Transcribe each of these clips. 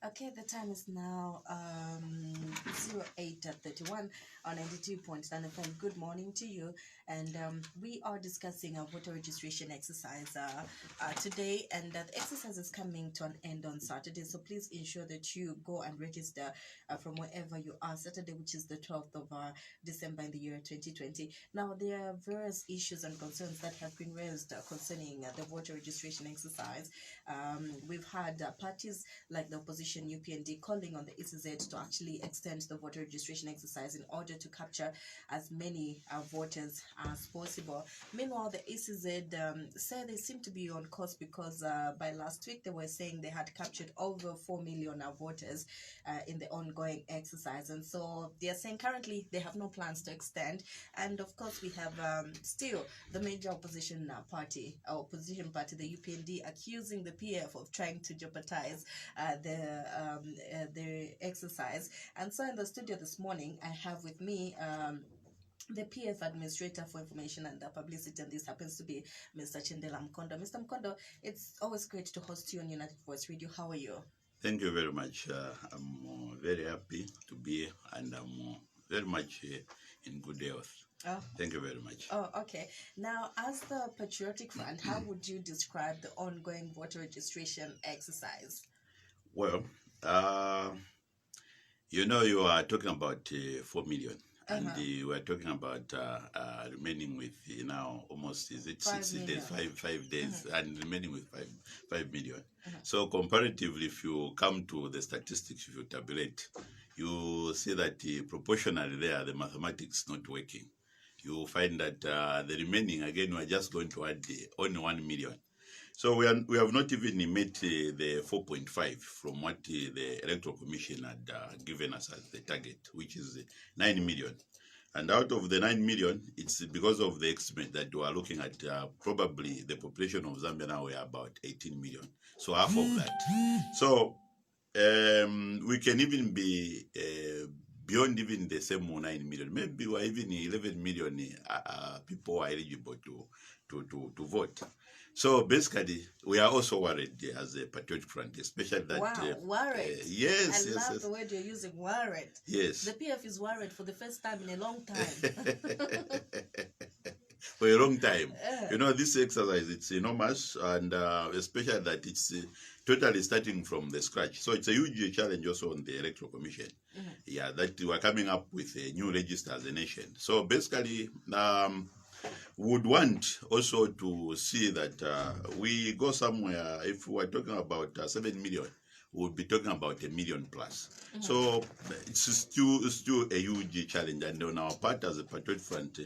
Okay, the time is now 08:31 on 92.9 FM. Good morning to you. And we are discussing a voter registration exercise today. And the exercise is coming to an end on Saturday. So please ensure that you go and register from wherever you are. Saturday, which is the 12th of December in the year 2020. Now, there are various issues and concerns that have been raised concerning the voter registration exercise. We've had parties like the opposition UPND calling on the ECZ to actually extend the voter registration exercise in order to capture as many voters as possible. Meanwhile, the ECZ said they seem to be on course because by last week they were saying they had captured over 4 million voters in the ongoing exercise, and so they are saying currently they have no plans to extend. And of course, we have still the major opposition party, the UPND, accusing the PF of trying to jeopardize the exercise. And so in the studio this morning, I have with me the PF Administrator for Information and Publicity, and this happens to be Mr. Chendela Mkondo. Mr. Mkondo, it's always great to host you on United Voice Radio. How are you? Thank you very much. I'm very happy to be here, and I'm very much in good health. Oh. Thank you very much. Oh, okay. Now, as the Patriotic Front, how would you describe the ongoing voter registration exercise? Well, you are talking about 4 million. And we are talking about remaining with now almost 60 days, 5 days, and remaining with 5 million. So comparatively, if you come to the statistics, if you tabulate, you see that proportionally there, the mathematics not working. You find that the remaining, again, we are just going to add only 1 million. So we have not even met the 4.5 from what the Electoral Commission had given us as the target, which is 9 million. And out of the 9 million, it's because of the estimate that we are looking at probably the population of Zambia now we are about 18 million. So half of that. So we can even be beyond even the same 9 million. Maybe we're even 11 million people are eligible to vote. So basically, we are also worried as a Patriotic Front, especially that. Wow, worried. Yes, I love the word you're using, worried. Yes. The PF is worried for the first time in a long time. For a long time. This exercise, it's enormous, and especially that it's totally starting from the scratch. So it's a huge challenge also on the Electoral Commission. Yeah, that we are coming up with a new register as a nation. So basically, would want also to see that we go somewhere. If we are talking about 7 million, we'll be talking about 1 million plus. So it's still a huge challenge, and on our part as a Patriotic Front,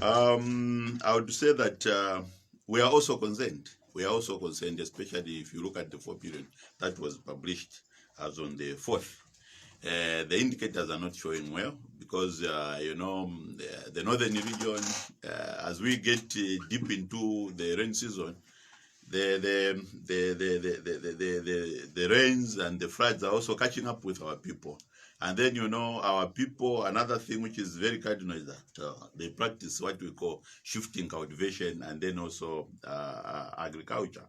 I would say that we are also concerned. We are also concerned, especially if you look at the 4 period that was published as on the 4th. The indicators are not showing well because the northern region, as we get deep into the rain season, the rains and the floods are also catching up with our people. And then our people, another thing which is very cardinal is that they practice what we call shifting cultivation and then also agriculture.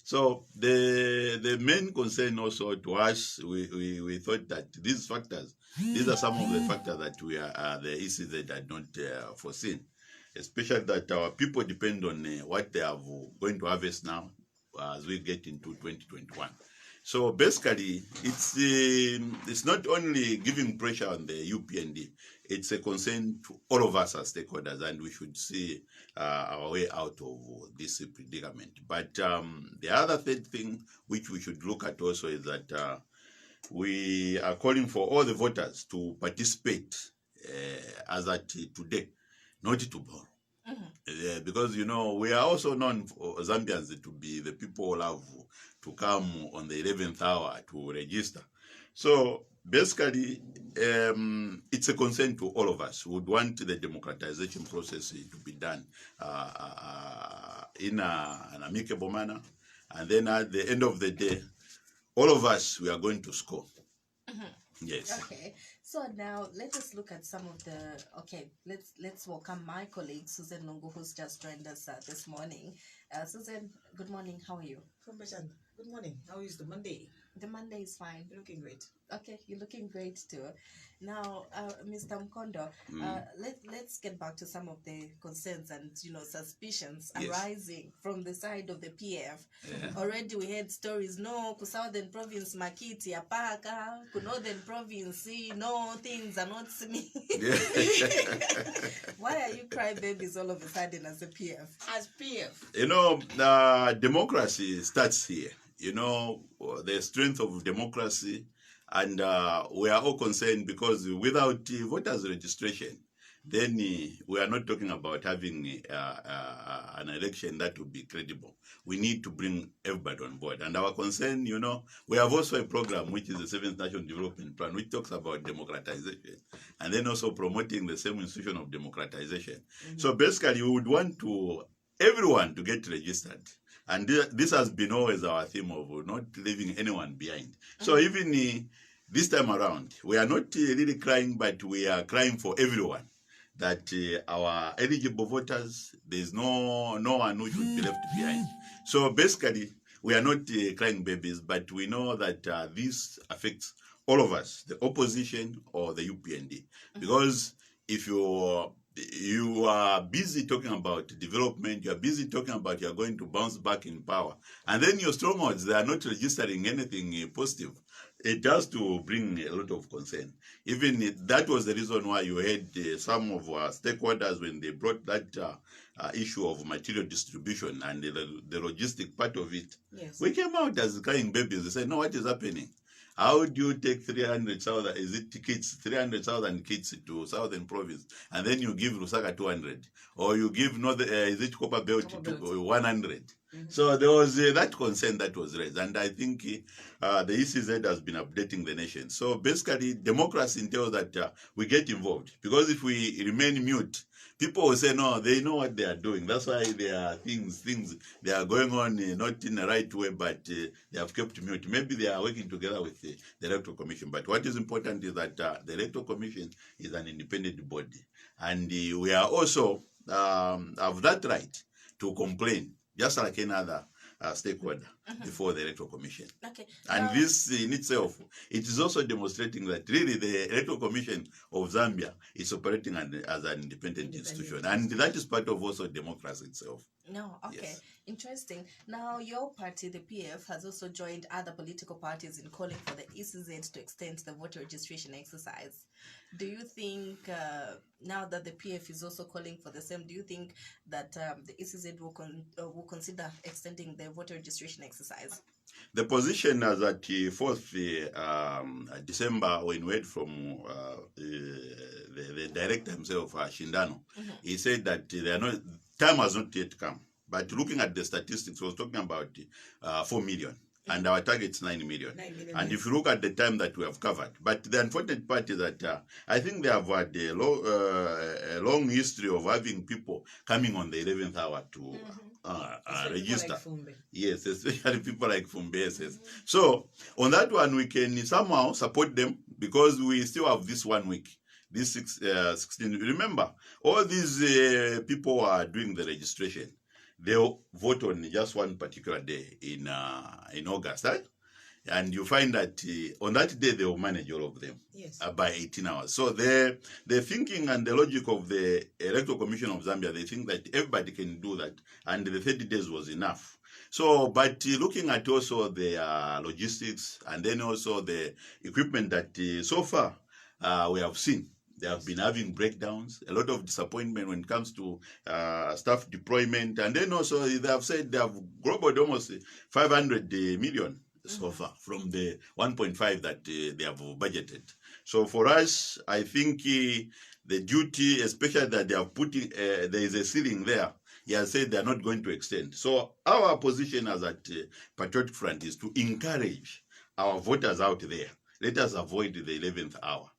So the main concern also to us, we thought that these factors, these are some of the factors that the ECZ had not foreseen, especially that our people depend on what they are going to harvest now as we get into 2021. So basically, it's not only giving pressure on the UPND, it's a concern to all of us as stakeholders, and we should see our way out of this predicament. But the other third thing which we should look at also is that we are calling for all the voters to participate as at today, not tomorrow. Because we are also known for Zambians to be the people who love to come on the 11th hour to register. So basically, it's a concern to all of us who would want the democratization process to be done in an amicable manner. And then at the end of the day, all of us, we are going to score. Yes. Okay. So now let us look at some of the. Okay, let's welcome my colleague Susan Lungu, who's just joined us this morning. Susan, good morning. How are you? Good morning. How is the Monday? The Monday is fine. Looking great. Okay, you're looking great too. Now, Mr. Mkondo, let's get back to some of the concerns and suspicions Yes. arising from the side of the PF. Yeah. Already we had stories. No, ku Southern Province Makiti apaka, ku Northern Province no, things are not smooth. Why are you crying babies all of a sudden as a PF? As PF. Democracy starts here. The strength of democracy, and we are all concerned because without voters registration, then we are not talking about having an election that will be credible. We need to bring everybody on board. And our concern, we have also a program, which is the 7th National Development Plan, which talks about democratization and then also promoting the same institution of democratization. So basically, we would want everyone to get registered. And this has been always our theme of not leaving anyone behind. So even this time around, we are not really crying, but we are crying for everyone. That our eligible voters, there's no one who should be left behind. So basically, we are not crying babies, but we know that this affects all of us, the opposition or the UPND. Because if you are busy talking about development, you are busy talking about you are going to bounce back in power, and then your strongholds, they are not registering anything positive, it has to bring a lot of concern. Even that was the reason why you had some of our stakeholders, when they brought that issue of material distribution and the logistic part of it, Yes. we came out as crying babies. They said, no, what is happening? How do you take 300,000, is it kids, 300,000 kids to Southern Province, and then you give Lusaka 200, or you give is it Copper Belt to 100? So there was that concern that was raised, and I think the ECZ has been updating the nation. So basically, democracy entails that we get involved, because if we remain mute, people will say, no, they know what they are doing. That's why there are things they are going on not in the right way, but they have kept mute. Maybe they are working together with the Electoral Commission. But what is important is that the Electoral Commission is an independent body. And we are also have that right to complain, just like any other stakeholder before the Electoral Commission. Okay. And this in itself, it is also demonstrating that really the Electoral Commission of Zambia is operating as an independent institution. And that is part of also democracy itself. No, okay. Yes. Interesting. Now, your party, the PF, has also joined other political parties in calling for the ECZ to extend the voter registration exercise. Do you think, now that the PF is also calling for the same, do you think that the ECZ will consider extending the voter registration exercise? The position as at 4th December, when we heard from the director himself, Shindano, he said that time has not yet come. But looking at the statistics, he was talking about 4 million. And our target is 9 million. 9 million. And if you look at the time that we have covered, but the unfortunate part is that I think they have had a long history of having people coming on the 11th hour to register. Like Fumbe. Yes, especially people like Fumbe. So on that one, we can somehow support them, because we still have this 1 week. This 16. Remember, all these people are doing the registration. They'll vote on just one particular day in August, right? And you find that on that day they will manage all of them. Yes. By 18 hours. So the thinking and the logic of the Electoral Commission of Zambia, they think that everybody can do that, and the 30 days was enough. So, but looking at also the logistics and then also the equipment that so far we have seen, they have been having breakdowns, a lot of disappointment when it comes to staff deployment. And then also they have said they have global almost 500 million so far from the 1.5 that they have budgeted. So for us, I think the duty, especially that they have put in, there is a ceiling there. He has said they are not going to extend. So our position as at Patriotic Front is to encourage our voters out there. Let us avoid the 11th hour.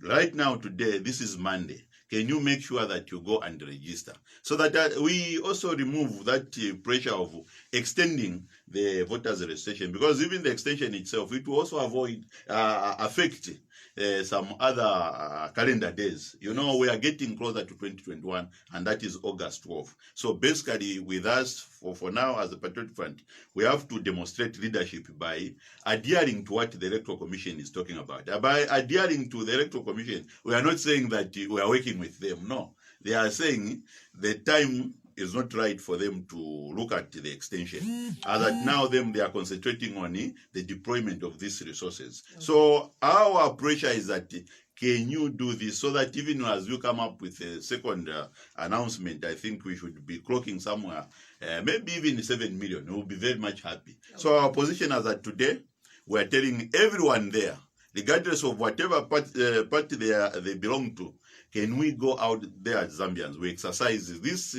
Right now, today, this is Monday. Can you make sure that you go and register? So that we also remove that pressure of extending the voters registration, because even the extension itself, it will also affect some other calendar days. You know, we are getting closer to 2021, and that is August 12th. So basically, with us, for now, as the Patriotic Front, we have to demonstrate leadership by adhering to what the Electoral Commission is talking about. By adhering to the Electoral Commission, we are not saying that we are working with them. No, they are saying the time is not right for them to look at the extension. As at now, they are concentrating on the deployment of these resources. Okay. So our pressure is that can you do this, so that even as you come up with a second announcement, I think we should be clocking somewhere, maybe even 7 million. We'll be very much happy. Okay. So our position as at today, we're telling everyone there, regardless of whatever party they belong to, can we go out there as Zambians? We exercise this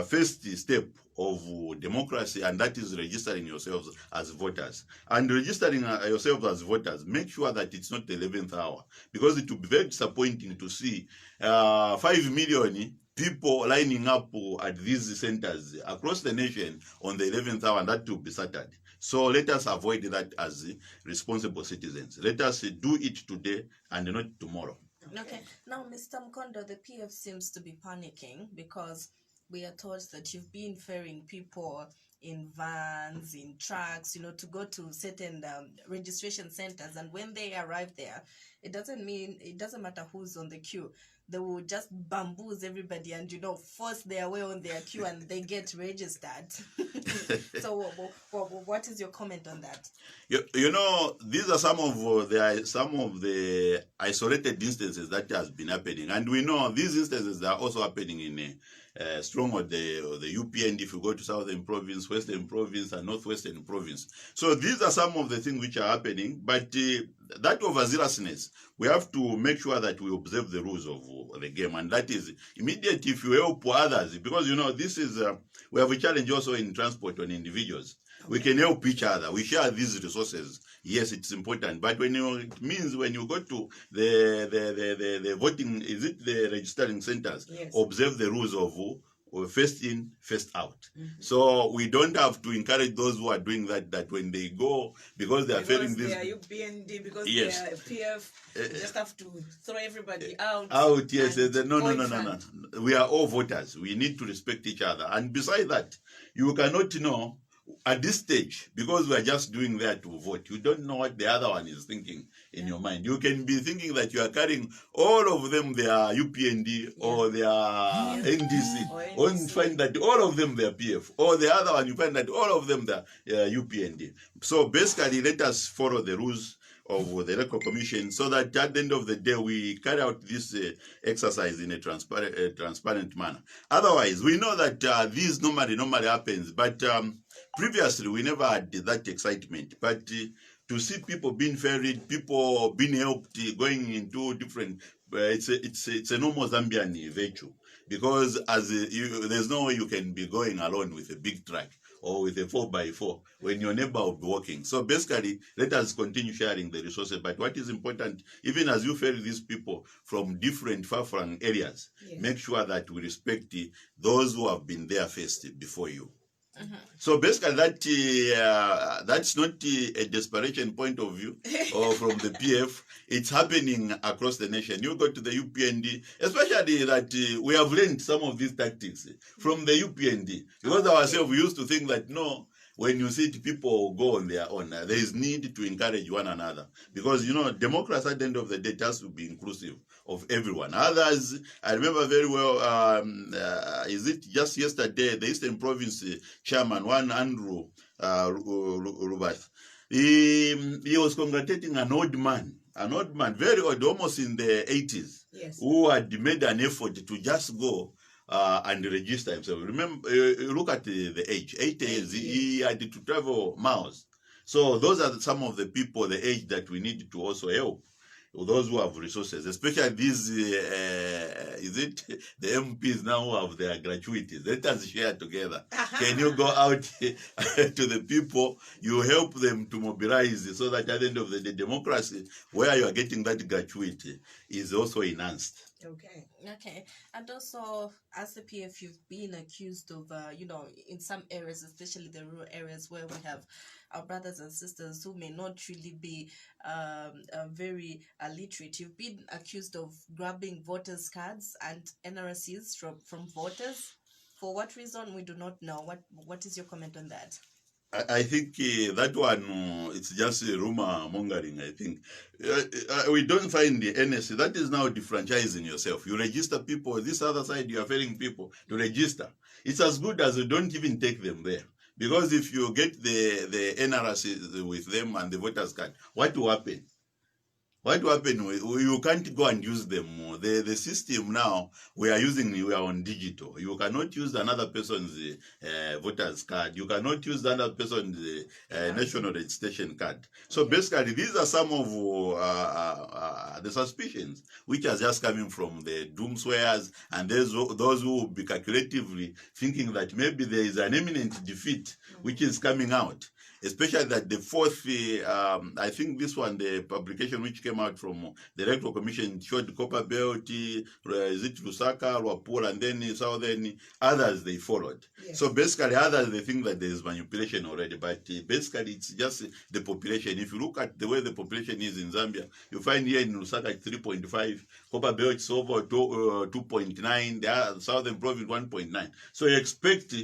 first step of democracy, and that is registering yourselves as voters. And registering yourselves as voters, make sure that it's not the 11th hour, because it will be very disappointing to see 5 million people lining up at these centers across the nation on the 11th hour, and that will be Saturday. So let us avoid that as responsible citizens. Let us do it today and not tomorrow. Okay. Now, Mr. Mkondo, the PF seems to be panicking because we are told that you've been ferrying people in vans, in trucks, to go to certain registration centers. And when they arrive there, it doesn't matter who's on the queue. They will just bamboozle everybody and, force their way on their queue and they get registered. So what is your comment on that? These are some of the isolated instances that has been happening. And we know these instances are also happening in Stronghold, the UPND, if you go to Southern Province, Western Province, and Northwestern Province. So these are some of the things which are happening, but that overzealousness, we have to make sure that we observe the rules of the game, and that is immediate if you help others, because this is we have a challenge also in transport on individuals. Okay. We can help each other. We share these resources. Yes, it's important, but when you go to the voting, is it the registering centers? Yes. Observe the rules of first in, first out. Mm-hmm. So we don't have to encourage those who are doing that when they go, because they are failing this. Because they are UPND, because yes. They are PF, just have to throw everybody out. Out, yes. No. We are all voters. We need to respect each other. And besides that, you cannot know at this stage, because we are just doing that to vote, you don't know what the other one is thinking in your mind. You can be thinking that you are carrying all of them, they are UPND or they are NDC, or you find that all of them they are PF, or the other one you find that all of them they are UPND. So basically, let us follow the rules of the Electoral Commission, so that at the end of the day we carry out this exercise in a transparent manner. Otherwise, we know that this normally happens, but previously we never had that excitement. But to see people being ferried, people being helped, going into different, it's a normal Zambian virtue, because there's no way you can be going alone with a big truck or with a 4x4 when your neighbor will be walking. So basically, let us continue sharing the resources. But what is important, even as you ferry these people from different far-flung areas, yes, make sure that we respect those who have been there first before you. Mm-hmm. So basically, that's not a desperation point of view or from the PF. It's happening across the nation. You go to the UPND, especially that we have learned some of these tactics from the UPND, because ourselves we used to think that no, when you see people go on their own, there is need to encourage one another, because democracy at the end of the day has to be inclusive of everyone. Others, I remember very well, is it just yesterday, the Eastern Province chairman, one Andrew Rubath, he was congratulating an old man, very old, almost in the 80s, yes, who had made an effort to just go and register himself. Remember, look at the age, 80 years, he had to travel miles. So those are some of the people, the age that we need to also help. Those who have resources, especially these, is it the MPs now who have their gratuities? Let us share together. Can you go out to the people? You help them to mobilize, so that at the end of the day, democracy, where you are getting that gratuity, is also enhanced. Okay. Okay. And also, as the PF, you've been accused of, in some areas, especially the rural areas where we have our brothers and sisters who may not really be very literate. You've been accused of grabbing voters' cards and NRCs from voters. For what reason, we do not know. What is your comment on that? I think that one, it's just a rumor mongering, I think. We don't find the NSC. That is now defranchising yourself. You register people. This other side, you are failing people to register. It's as good as you don't even take them there. Because if you get the NRC with them and the voters card, what will happen? What will happen? You can't go and use them. The system now we are on digital. You cannot use another person's voter's card. You cannot use another person's national registration card. So basically, these are some of the suspicions which are just coming from the doomsayers and those who will be calculatively thinking that maybe there is an imminent defeat which is coming out. Especially that the fourth, I think this one, the publication which came out from the Electoral Commission showed Copperbelt, is it Lusaka, Luapula, and then Southern, others they followed. Yes. So basically others, they think that there is manipulation already, but basically it's just the population. If you look at the way the population is in Zambia, you find here in Lusaka it's 3.5, Copperbelt is over 2.9, the Southern Province 1.9. So you expect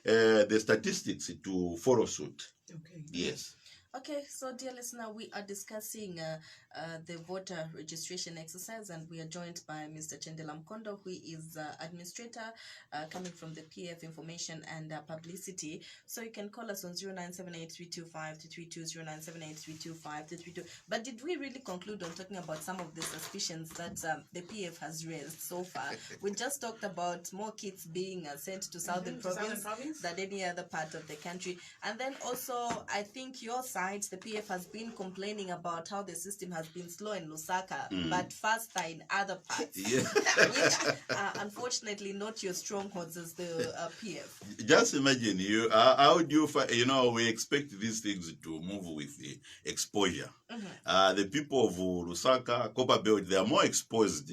the statistics to follow suit. Okay. Yes. Okay, so dear listener, we are discussing the voter registration exercise, and we are joined by Mr. Chendela Mkondo, who is administrator coming from the PF Information and Publicity. So you can call us on 0978-325-332, 0978-325-332. But did we really conclude on talking about some of the suspicions that the PF has raised so far? We just talked about more kids being sent to Southern Province than any other part of the country. And then also, I think your side, the PF has been complaining about how the system has been slow in Lusaka, but faster in other parts, which unfortunately not your strongholds as the PF. Just imagine, how do you we expect these things to move with the exposure. The people of Lusaka, Copperbelt, they are more exposed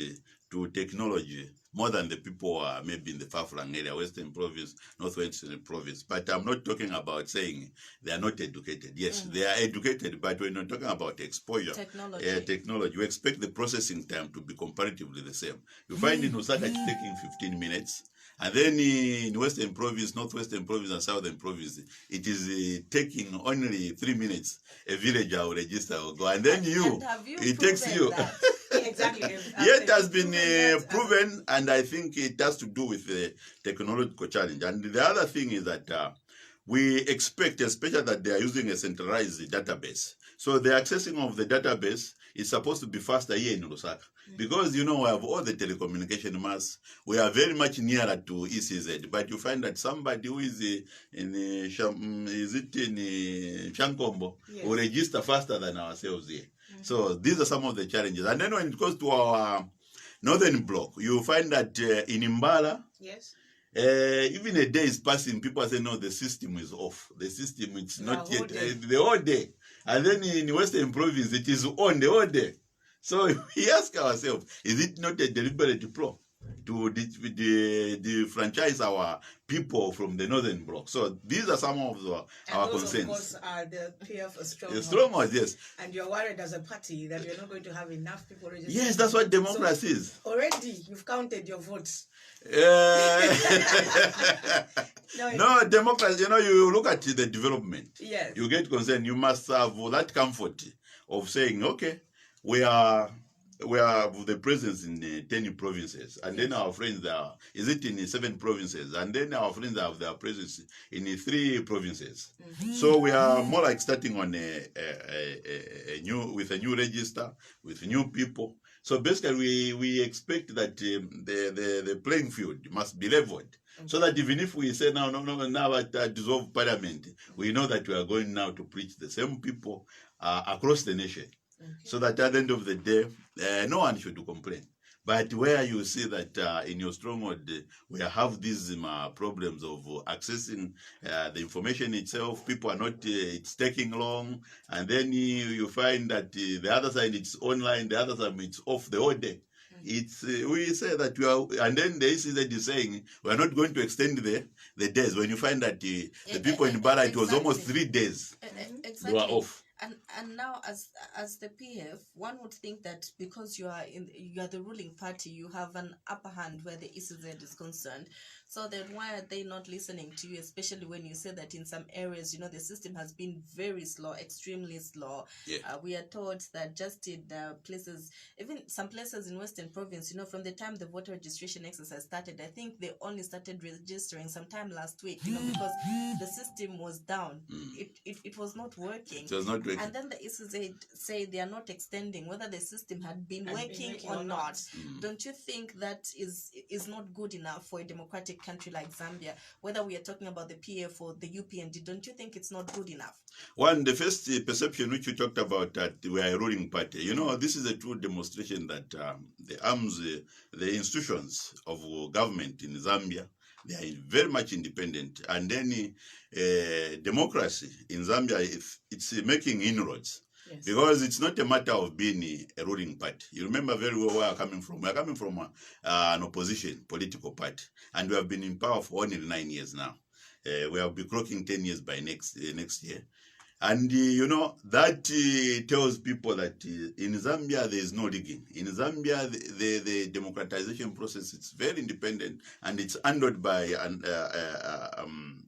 to technology more than the people maybe in the far-flung area, Western Province, Northwestern Province. But I'm not talking about saying they are not educated. Yes, they are educated, but we're not talking about exposure. Technology. You expect the processing time to be comparatively the same. You find in Lusaka it's taking 15 minutes. And then in Western Province, Northwestern Province, and Southern Province, it is taking only 3 minutes. A villager will register or go. And then it takes you. Exactly. It has been proven, and I think it has to do with the technological challenge. And the other thing is that we expect, especially that they are using a centralized database. So the accessing of the database is supposed to be faster here in Lusaka. Because, we have all the telecommunication mass. We are very much nearer to ECZ. But you find that somebody who is in Shankombo will register faster than ourselves here. So these are some of the challenges. And then when it goes to our northern block, you find that in Mbala, even a day is passing, people say, no, the system is off. The system is not yet, the whole day. And then in Western Province, it is on the whole day. So we ask ourselves, is it not a deliberate plot to franchise our people from the northern block? So these are some of our concerns. Of course, are the PF strongholds. Strongholds, yes. And you're worried as a party that you're not going to have enough people registered. Yes, that's what democracy is. Already, you've counted your votes. No, democracy, you look at the development. Yes. You get concerned. You must have that comfort of saying, okay, we have the presence in 10 provinces, and then our friends are, is it in 7 provinces, and then our friends have their presence in 3 provinces. So we are more like starting on with a new register, with new people. So basically, we expect that the playing field must be leveled. So that even if we say now dissolve parliament, we know that we are going now to preach the same people across the nation. So that at the end of the day, no one should complain. But where you see that in your stronghold, we have these problems of accessing the information itself, people are not, it's taking long, and then you find that the other side it's online, the other side it's off the whole day. It's we say that we are, and then the ECZ is saying we are not going to extend the days. When you find that the people in Bara, it was almost 3 days. Exactly. They were off. And now, as the PF, one would think that because you are the ruling party, you have an upper hand where the ECZ is concerned. So then why are they not listening to you, especially when you say that in some areas, the system has been very slow, extremely slow. Yeah. We are told that just in places, even some places in Western Province, from the time the voter registration exercise started, I think they only started registering sometime last week, because the system was down. It was not working. It was not working. And then the ECZ say they are not extending, whether the system had been working or not. Don't you think that is not good enough for a democratic country like Zambia, whether we are talking about the PF or the UPND? Don't you think it's not good enough? One, the first perception which you talked about, that we are a ruling party, this is a true demonstration that the institutions of government in Zambia, they are very much independent, and then democracy in Zambia, it's making inroads. Yes. Because it's not a matter of being a ruling party. You remember very well where I'm coming from. We're coming from an opposition political party, and we have been in power for only 9 years now. We will be clocking 10 years by next year. And, that tells people that in Zambia, there is no rigging. In Zambia, the democratization process is very independent, and it's handled by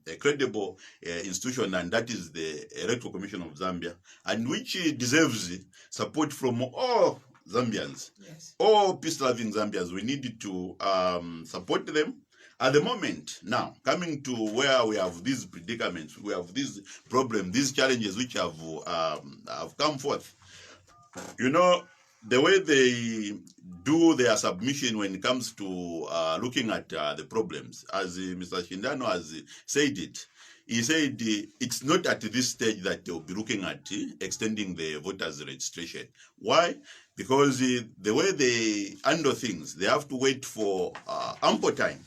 a credible institution, and that is the Electoral Commission of Zambia, and which deserves support from all Zambians. Yes. All peace-loving Zambians. We need to support them. At the moment, now, coming to where we have these predicaments, we have these problems, these challenges which have come forth. The way they do their submission when it comes to looking at the problems, as Mr. Shindano has said it, he said it's not at this stage that they'll be looking at extending the voters' registration. Why? Because the way they handle things, they have to wait for ample time.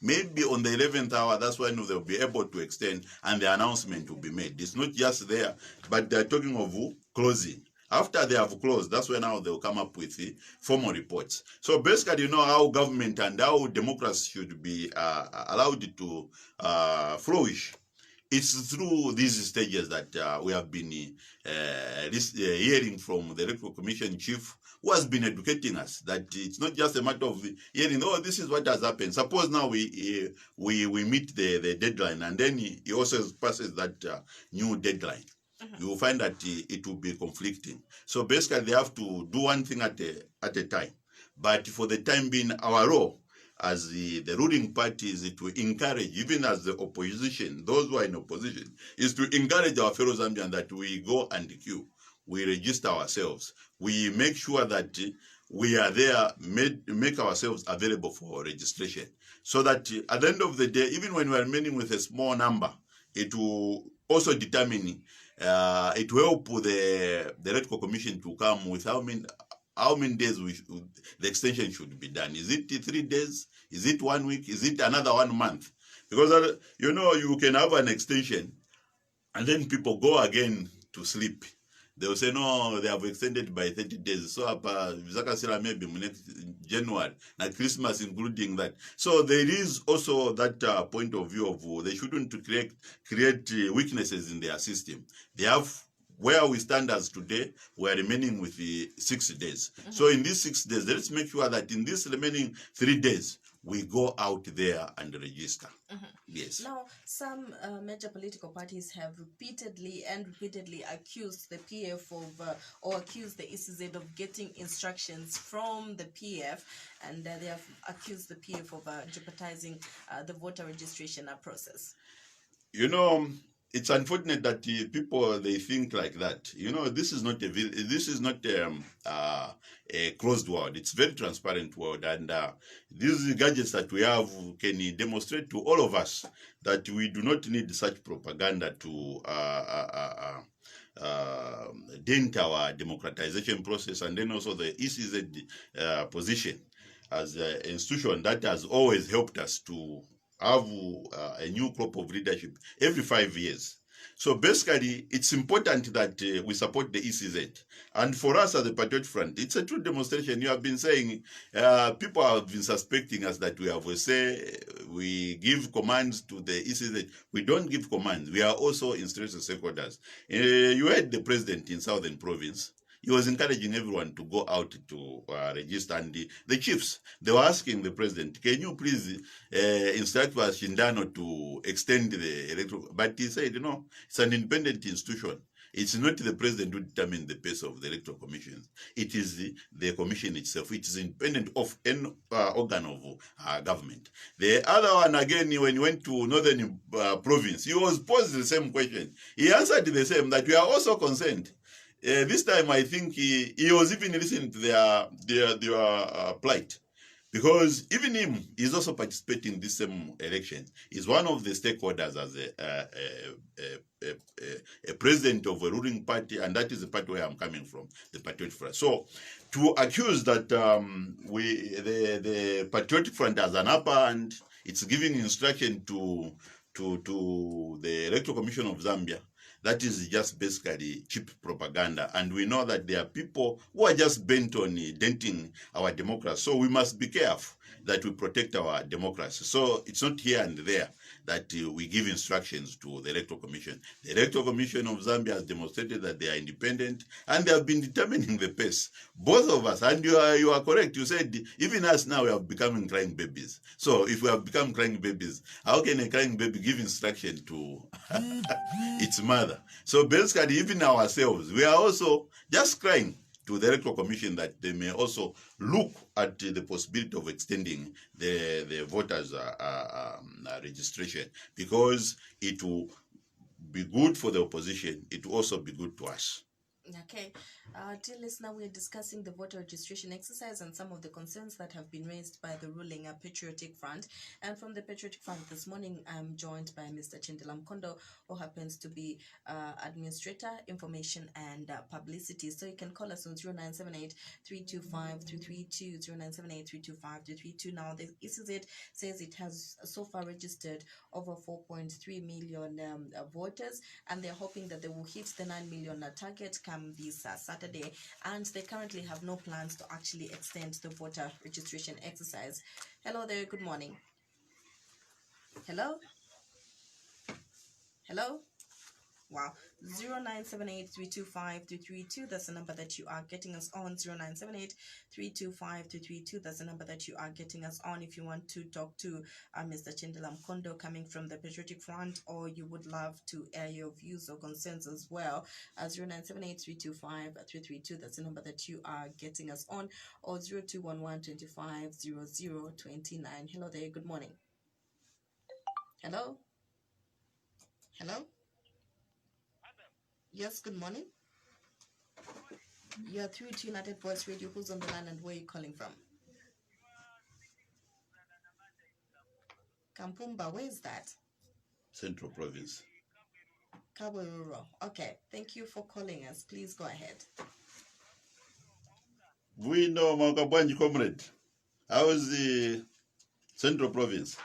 Maybe on the 11th hour, that's when they'll be able to extend and the announcement will be made. It's not just there, but they're talking of closing. After they have closed, that's when now they'll come up with the formal reports. So basically, how government and how democracy should be allowed to flourish. It's through these stages that we have been hearing from the Electoral Commission chief, who has been educating us that it's not just a matter of hearing, this is what has happened. Suppose now we meet the deadline, and then he also passes that new deadline. You will find that it will be conflicting. So basically, they have to do one thing at a time. But for the time being, our role as the ruling party is to encourage, even as the opposition, those who are in opposition, is to encourage our fellow Zambians that we go and queue. We register ourselves. We make sure that we are there, make ourselves available for registration. So that at the end of the day, even when we are remaining with a small number, it will also determine, it will help the Electoral Commission to come with how many days the extension should be done. Is it 3 days? Is it 1 week? Is it another 1 month? Because, you can have an extension and then people go again to sleep. They will say, no, they have extended by 30 days. So, maybe next January, and Christmas including that. So, there is also that point of view of they shouldn't create weaknesses in their system. They have, where we stand as today, we are remaining with the 6 days. So, in these 6 days, let's make sure that in these remaining 3 days, we go out there and register. Yes. Now, some major political parties have repeatedly accused the PF of, or accused the ECZ of getting instructions from the PF, and they have accused the PF of jeopardizing the voter registration process. It's unfortunate that people, they think like that. This is not a closed world. It's a very transparent world, and these gadgets that we have can demonstrate to all of us that we do not need such propaganda to dent our democratization process, and then also the ECZ position as an institution that has always helped us to have a new crop of leadership every 5 years. So basically, it's important that we support the ECZ. And for us as the Patriot Front, it's a true demonstration. You have been saying, people have been suspecting us that we have a say, we give commands to the ECZ. We don't give commands. We are also interested stakeholders. You heard the president in Southern Province. He was encouraging everyone to go out to register. And the chiefs, they were asking the president, can you please instruct Shindano to extend the electoral? But he said, no, it's an independent institution. It's not the president who determines the pace of the electoral commissions. It is the commission itself. It is independent of any organ of government. The other one, again, when he went to Northern Province, he was posed the same question. He answered the same, that we are also concerned. This time, I think he was even listening to their plight, because even him is also participating in this same election. He's one of the stakeholders as a president of a ruling party, and that is the party where I'm coming from, the Patriotic Front. So, to accuse that the Patriotic Front has an upper hand, it's giving instruction to the Electoral Commission of Zambia. That is just basically cheap propaganda. And we know that there are people who are just bent on denting our democracy. So we must be careful that we protect our democracy. So it's not here and there that we give instructions to the Electoral Commission. The Electoral Commission of Zambia has demonstrated that they are independent, and they have been determining the pace. Both of us, and you are correct. You said even us now, we have become crying babies. So if we have become crying babies, how can a crying baby give instruction to its mother? So basically, even ourselves, we are also just crying to the Electoral Commission that they may also look at the possibility of extending the voters' registration, because it will be good for the opposition. It will also be good to us. Okay, dear listener, we're discussing the voter registration exercise and some of the concerns that have been raised by the ruling Patriotic Front. And from the Patriotic Front this morning, I'm joined by Mr. Chindela Mkondo, who happens to be Administrator, Information and Publicity. So you can call us on 0978 325 332, 0978 325 332. Now, the ECZ says it has so far registered over 4.3 million voters, and they're hoping that they will hit the 9 million target come this Saturday, and they currently have no plans to actually extend the voter registration exercise. Hello there, good morning. Hello? Hello? Wow. 0978-325-332. That's the number that you are getting us on. 0978-325-332. That's the number that you are getting us on if you want to talk to Mr. Chindela Mkondo coming from the Patriotic Front, or you would love to air your views or concerns as well. 0978-325-332. That's the number that you are getting us on, or 0211-250029. Hello there. Good morning. Hello? Hello? Yes, good morning. You're through to United Voice Radio. Who's on the line and where are you calling from? Kampumba, where is that? Central Province. Kabweruro. Okay, thank you for calling us. Please go ahead. We know Mangabwanji, comrade. How is the Central Province?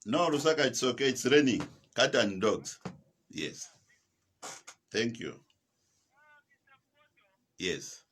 No, Lusaka, it's okay. It's raining. Cat and dogs. Yes. Thank you. Yes.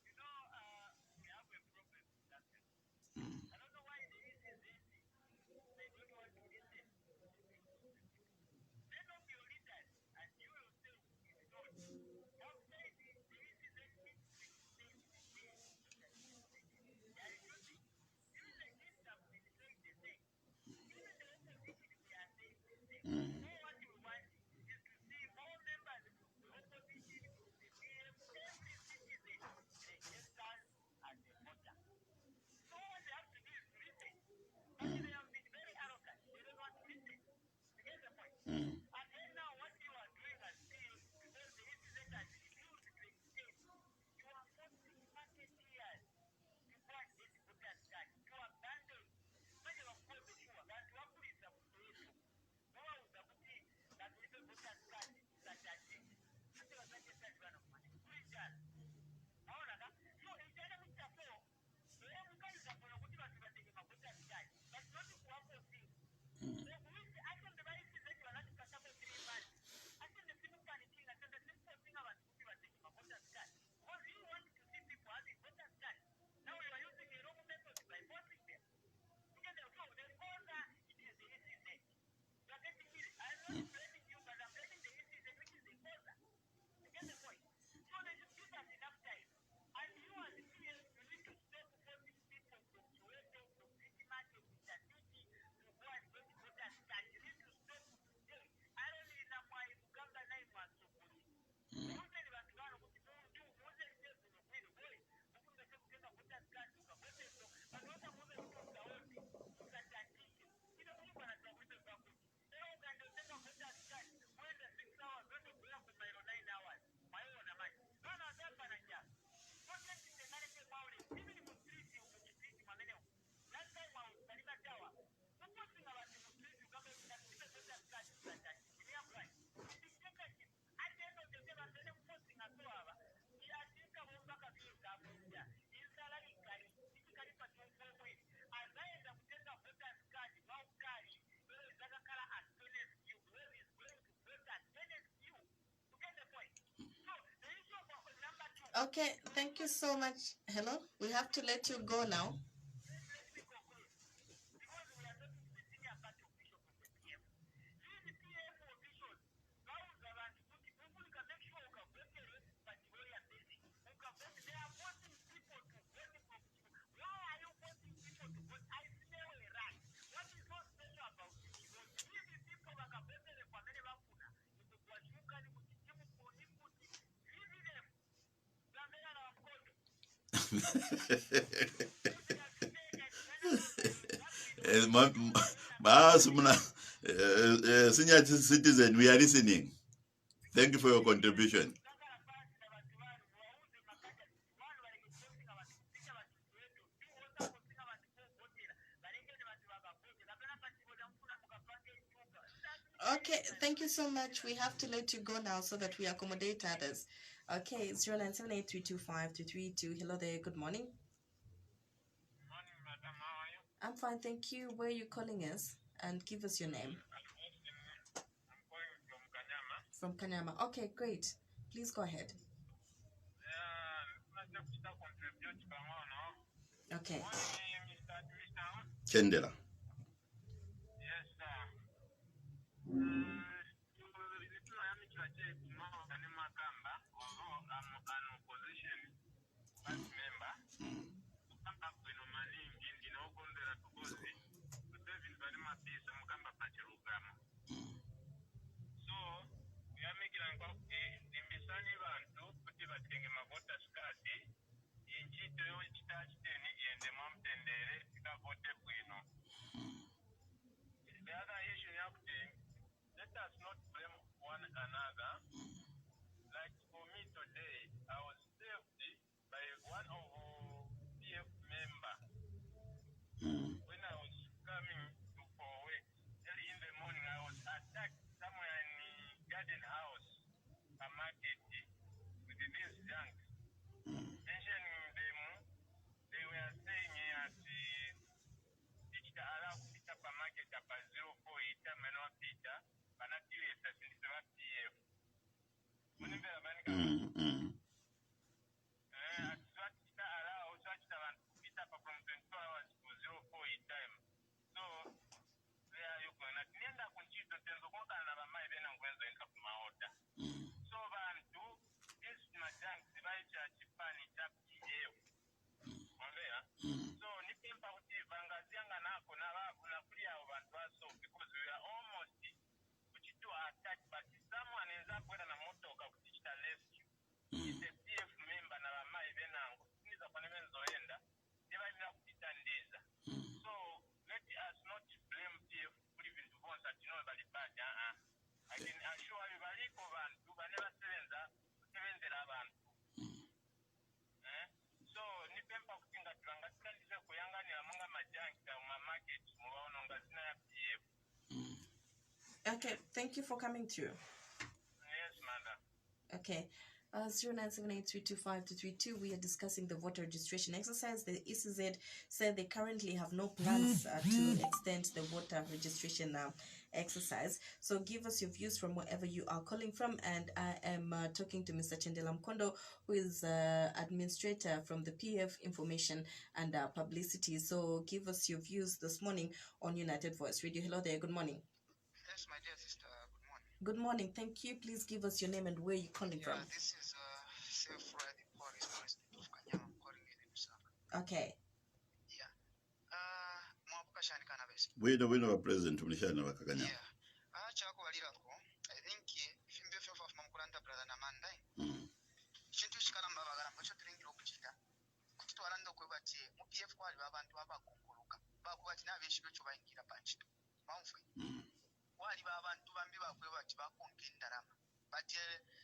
Okay, thank you so much. Hello, we have to let you go now. Senior citizen, we are listening. Thank you for your contribution. Okay, thank you so much. We have to let you go now so that we accommodate others. Okay, 0978325232. Hello there, good morning. Morning, madam. How are you? I'm fine, thank you. Where are you calling us? And give us your name. I'm calling from Kanyama. From Kanyama. Okay, great. Please go ahead. Okay. Chendela. Yes, sir. I'm opposition party member. So, we are making a imbisani bantu kuti batenge mavota skati inchito yo chitachiteni yende mamtendere tikavote bwino. The other issue you have to let us not blame one another. Like for me today, I was saved by one of PF member when I was coming to for work early in the morning. I was attacked somewhere in the garden house, a market with these junks. Mentioning them, they were saying at the market up 04 Peter, but not PF. So nipempa kuti vangazianga nako nakulia abantu because we are almost kuchitu attack, but someone is up with a motoka kuchichita rescue. It's a PF member na bamai benango niza kwa nemenzoenda nebalina kuchitandiza. So let us not blame PF kuli bintu bonsa tino bali bad. I can assure you baliko bantu baneba sebenzera abantu. So nipempa kutinga tulanga tikandize kuyanganira munga majanki mu market mu baononga zina ya PF. Okay, thank you for coming through. Yes, madam. Okay. 0978325232. We are discussing the voter registration exercise. The ECZ said they currently have no plans to extend the voter registration exercise. So give us your views from wherever you are calling from. And I am talking to Mr. Chendela Mkondo, who is administrator from the PF Information and Publicity. So give us your views this morning on United Voice Radio. Hello there. Good morning. Yes, my dear sister. Good morning. Good morning. Thank you. Please give us your name and where you're calling from. This is Safe Ride Police President of Kanyama. I'm calling in Lusaka. Okay. Yeah. Mwapukashani kana besi. Wino wa president umlishana wa Kanyama. Yeah. Chako walirako. I think fimbe fefa mamukulanda brother na mandai. Chintu chikalamba bagala mbacho tulingira okuchita. Kuti twalanda okwebati mu PF kwali babantu abakonkoloka. Bakubati nabeshiro kyo bayingira panchito. Mamfwe. Wali babantu bambi bakwebati bakonkendalama. But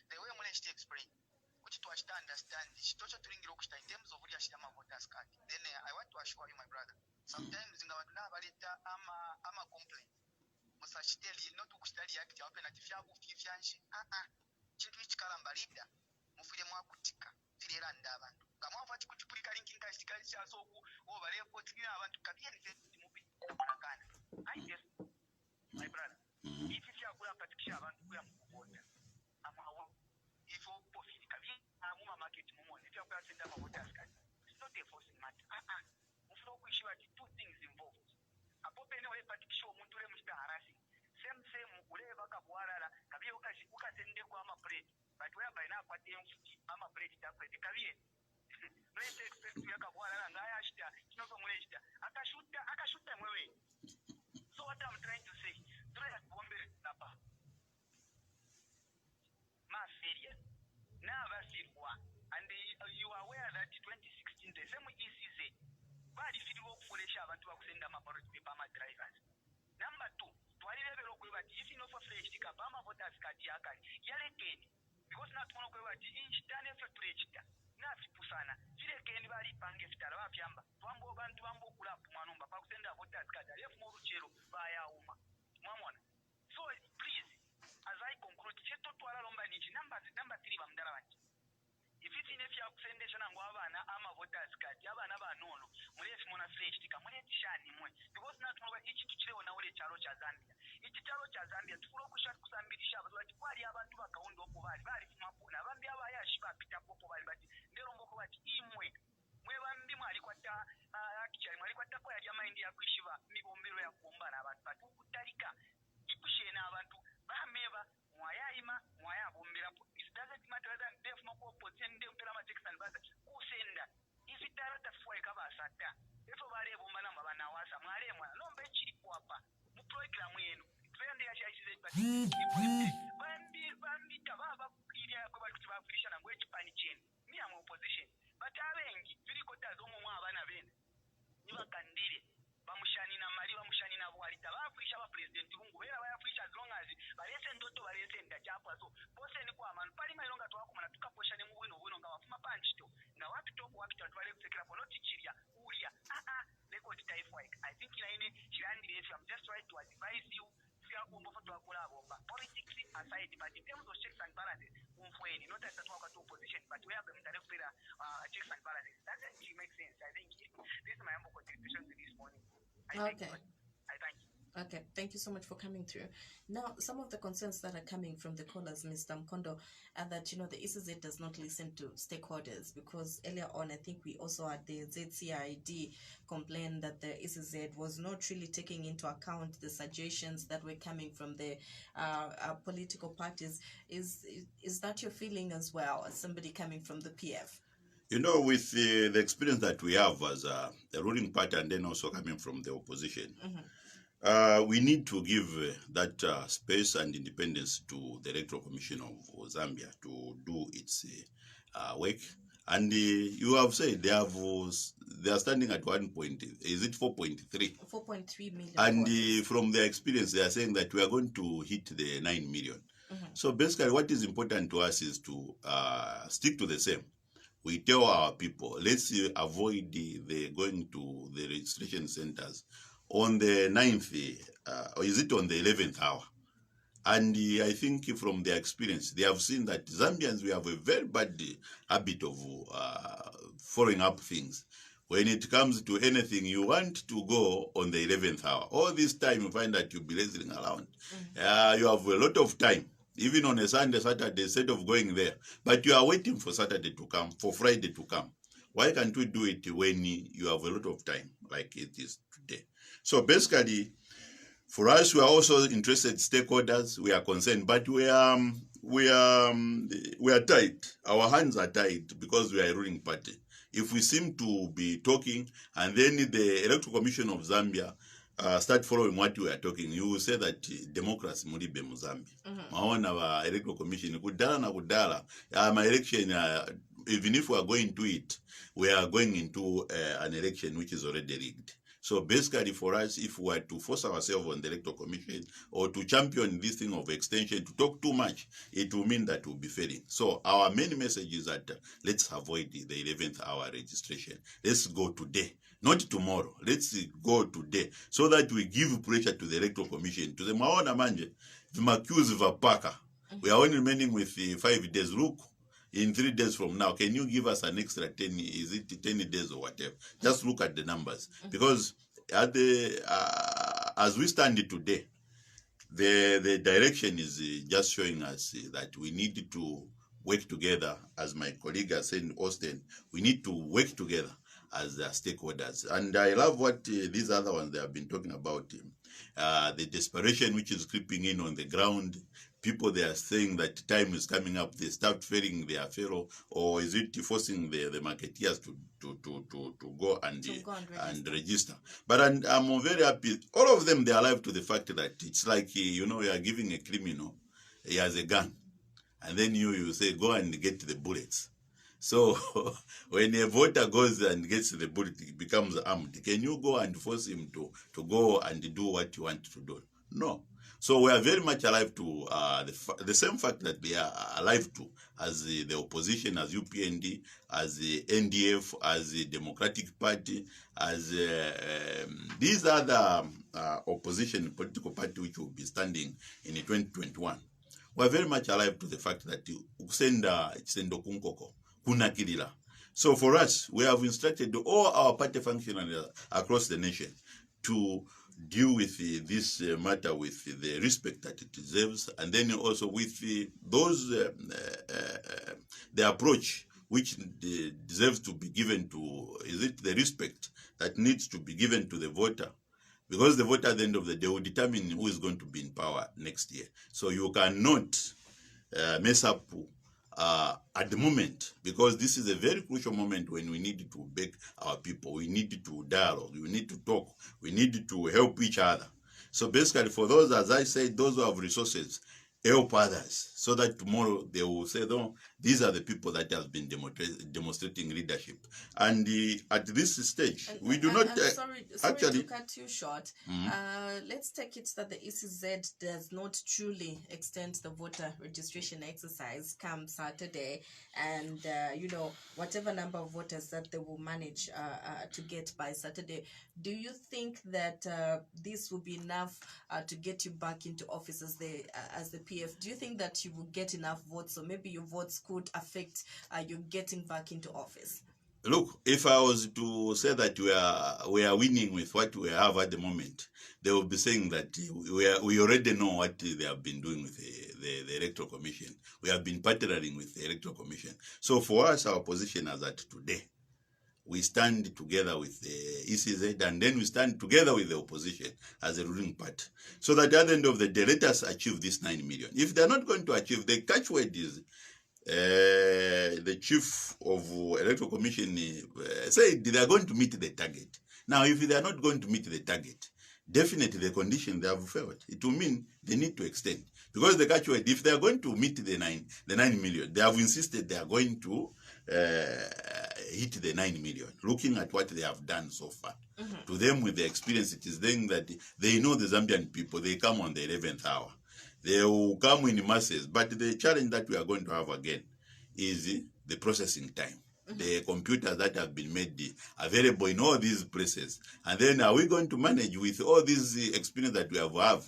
the way mune chiti explain. Kuti twachita understand chitocho tulingira okuchita in terms of uli ashita voters card. Then I want to assure you my brother. Sometimes ngabantu nabaleta ama complaint. Musachiteli not ukuchitali act ya penalty fyabu fyanshi. Chintu chikalamba leader. Mufile mwakutika. Filera ndabantu. Ngamwafati kuchipulika linking kashikali chaso obale kotikira abantu kabiye ni mubi. Nakana. I guess my brother. If you are going to kill abantu kuya mukubota. Amawo. If you profit kabiye amuma market mumone. send up a voters card. It's not a forcing matter. Two things involved. A pop anyway, but show Mutule Mr. harassing. Same, whatever Kabuara, Kabioka, Shibuka, send the Guama bread. But whereby now, what the Ama bread is up with the career. Let's expect to Kabuara and Ayashta, it's not from Malaysia. Akashuta, away. So, what I'm trying to say, try at Bombe Napa. Mass serious. Now, that's it. And you are aware that 2016, the same ECZ, but if you work for the Shava to send them about the Bama drivers. Number 2, to a level of if you know for fresh, the Bama voters card, yell again. Because not one of the inch done for register. Not Pusana. File can vary Pangif Tarapiamba. Twambo and Twambo Kulap Manumba, send a voters card, I have more chero via Uma. Mamon. So please, as I conclude, Cheto to Alomba number 3 Bamdaranch. If it's in a few sendation and Guavana, I'm a voters card, Yavanaba no, Mules Mona Flesh, Kamunet Shani, because not over each to chill on our Charocha Zambia. Each Charocha Zambia, to follow Kushat Kusambisha, like Wadiaba to account of Vari Mapuna, Vambia Shiba, Pita Popo, but Neromoko at Imwe. Webambi Mariquata, actually, Mariquata, Yama India Kushiva, Mibombira Kumbana, but Utarika, Ipushena, Bantu, Bameva, Moyaima, Moya Bombira. It doesn't matter than Def Moko, send them Peramatics and Bata, who send that. If it doesn't have Sata, if a variable Manama, Marema, no bench Papa, program in, very Bambi Tababa, Idia, Covaction, and Wedge Panichin, me am opposition. But I think, Filicotas, Omavana Ven, Niva Candide. Bamushanina Maria Mushanina Warita, Fisha President, where I fish as long as Varesen Dotto Varesen, the Japa, so Posen Quaman, Parimalonga to Akuma, took a portion and win over from a punch to. Now, what to talk what to Valek Secraponotichiria, Uria, Lekot Typhoid. I think in any Shirandi, I'm just trying to advise you. Politics aside, but in terms of checks and balances, not as a talk to opposition, but we have a checks and balances. That actually makes sense. I think this is my humble contribution to this morning. I thank you. Okay, thank you so much for coming through. Now, some of the concerns that are coming from the callers, Mr. Mkondo, are that, the ECZ does not listen to stakeholders, because earlier on, I think we also had the ZCID complain that the ECZ was not really taking into account the suggestions that were coming from the political parties. Is that your feeling as well, as somebody coming from the PF? With the experience that we have as a ruling party and then also coming from the opposition, we need to give that space and independence to the Electoral Commission of Zambia to do its work. And you have said they are standing at 1 point, is it 4.3? 4.3 million. And from their experience, they are saying that we are going to hit the 9 million. So basically what is important to us is to stick to the same. We tell our people, let's avoid the going to the registration centers on the 9th, or is it on the 11th hour? And I think from their experience, they have seen that Zambians, we have a very bad habit of following up things. When it comes to anything, you want to go on the 11th hour. All this time, you find that you'll be lazing around. You have a lot of time, even on a Sunday, Saturday, instead of going there. But you are waiting for Saturday to come, for Friday to come. Why can't we do it when you have a lot of time, like it is today? So basically, for us, we are also interested stakeholders. We are concerned, but we are tight. Our hands are tied because we are a ruling party. If we seem to be talking, and then the Electoral Commission of Zambia start following what we are talking, you will say that democracy mulibe mu Zambia. Maona wa Electoral Commission kudala na kudala. My election, even if we are going to it, we are going into an election which is already rigged. So basically for us, if we are to force ourselves on the Electoral Commission or to champion this thing of extension, to talk too much, it will mean that we'll be failing. So our main message is that let's avoid the 11th hour registration. Let's go today, not tomorrow. Let's go today so that we give pressure to the Electoral Commission, to the Maona Manje, the accused Vapaka. We are only remaining with 5 days. Look, in 3 days from now, can you give us an extra 10, is it 10 days or whatever? Just look at the numbers. Because at as we stand today, the direction is just showing us that we need to work together, as my colleague has said in Austin. We need to work together as stakeholders. And I love what these other ones they have been talking about, the desperation which is creeping in on the ground. People, they are saying that time is coming up, they start failing their fellow, or is it forcing the marketeers to go and register? But I'm very happy. All of them, they are alive to the fact that it's like, you know, you are giving a criminal, he has a gun, and then you say, go and get the bullets. So when a voter goes and gets the bullet, it becomes armed. Can you go and force him to go and do what you want to do? No. So we are very much alive to the same fact that they are alive to as the opposition, as UPND, as the NDF, as the Democratic Party, as these other opposition political party which will be standing in 2021. We are very much alive to the fact that ukusenda chitendo kunkoko kunakilila. So for us, we have instructed all our party functionaries across the nation to deal with this matter with the respect that it deserves, and then also with those the approach which deserves to be given to, is it the respect that needs to be given to the voter, because the voter at the end of the day will determine who is going to be in power next year. So you cannot mess up at the moment, because this is a very crucial moment when we need to beg our people, we need to dialogue, we need to talk, we need to help each other. So basically, for those, as I said, those who have resources, help others, so that tomorrow they will say, no, these are the people that have been demonstrating leadership. And at this stage, we do not... sorry actually, to cut you short. Let's take it that the ECZ does not truly extend the voter registration exercise come Saturday, and you know, whatever number of voters that they will manage to get by Saturday. Do you think that this will be enough to get you back into office as the PF? Do you think that you will get enough votes, or maybe your votes could affect you getting back into office? Look, if I was to say that we are winning with what we have at the moment, they will be saying that we already know what they have been doing with the Electoral Commission. We have been partnering with the Electoral Commission. So for us, our position is that today, we stand together with the ECZ, and then we stand together with the opposition as a ruling party. So that at the end of the day, let us achieve this 9 million. If they're not going to achieve, the catchword is the chief of Electoral Commission said they are going to meet the target. Now, if they are not going to meet the target, definitely the condition they have failed. It will mean they need to extend. Because the catchword, if they are going to meet the 9 million, they have insisted they are going to hit the 9 million, looking at what they have done so far. To them, with the experience, it is then that they know the Zambian people, they come on the 11th hour. They will come in masses, but the challenge that we are going to have again is the processing time. The computers that have been made available in all these places. And then are we going to manage with all this experience that we have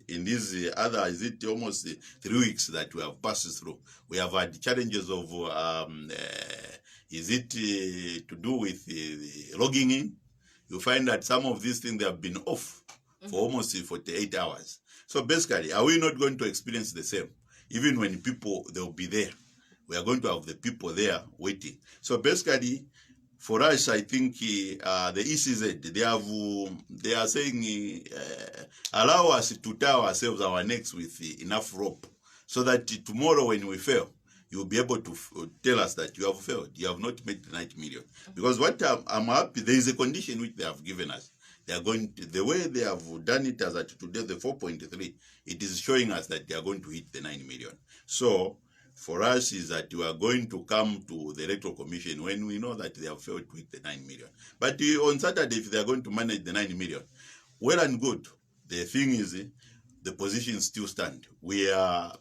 in these other, is it almost 3 weeks that we have passed through? We have had challenges of, is it to do with logging in? You find that some of these things, they have been off for almost 48 hours. So basically, are we not going to experience the same? Even when people, they will be there. We are going to have the people there waiting. So basically, for us, I think the ECZ, they are saying, allow us to tie ourselves our necks with enough rope, so that tomorrow when we fail, you'll be able to tell us that you have failed. You have not made the 9 million. Because what I'm happy, there is a condition which they have given us. They are going to, the way they have done it as at today, the 4.3, it is showing us that they are going to hit the 9 million. So for us is that we are going to come to the Electoral Commission when we know that they have failed to hit the 9 million. But on Saturday, if they are going to manage the 9 million, well and good. The thing is, the positions still stand. We are,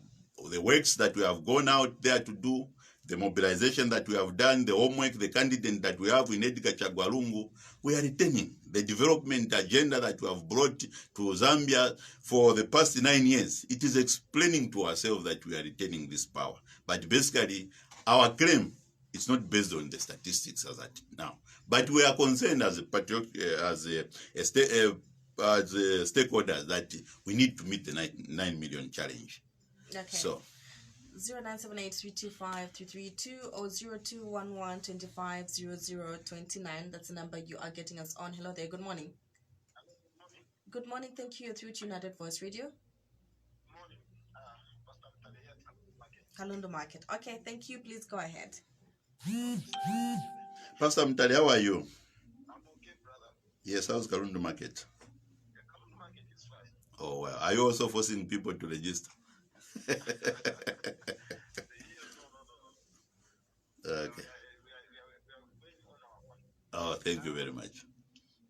the works that we have gone out there to do, the mobilization that we have done, the homework, the candidate that we have in Edgar Chagwalungu, we are retaining the development agenda that we have brought to Zambia for the past 9 years. It is explaining to ourselves that we are retaining this power. But basically, our claim is not based on the statistics as at now. But we are concerned as a stakeholders that we need to meet the 9 million challenge. Okay. So 0978-325-332 or 0211-250029. That's the number you are getting us on. Hello there. Good morning. Good morning. Thank you. You're through to United Voice Radio. Morning. Pastor Mtalia, Kalundu Market. Okay, thank you. Please go ahead. Pastor Mtali, how are you? I'm okay, brother. Yes, how's Karundu Market? The Kalundu market is fine. Oh, well. Are you also forcing people to register? No. Okay. We are going on our one. Oh, thank you very much.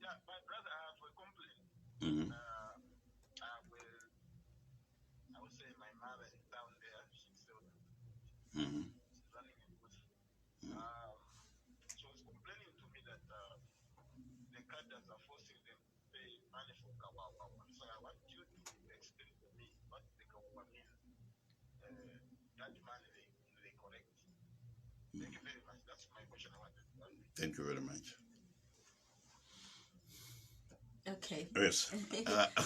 Yeah, my brother, I have a complaint. Mm-hmm. I will say my mother is down there. She's still Mm-hmm. she's running a booth. She was complaining to me that the cadres are forcing them to pay money for Kawawa. So I want you to explain to me what the Kawawa means. That money they collect. Thank you very much. That's my question I wanted to ask. Thank you very much. Okay. Yes.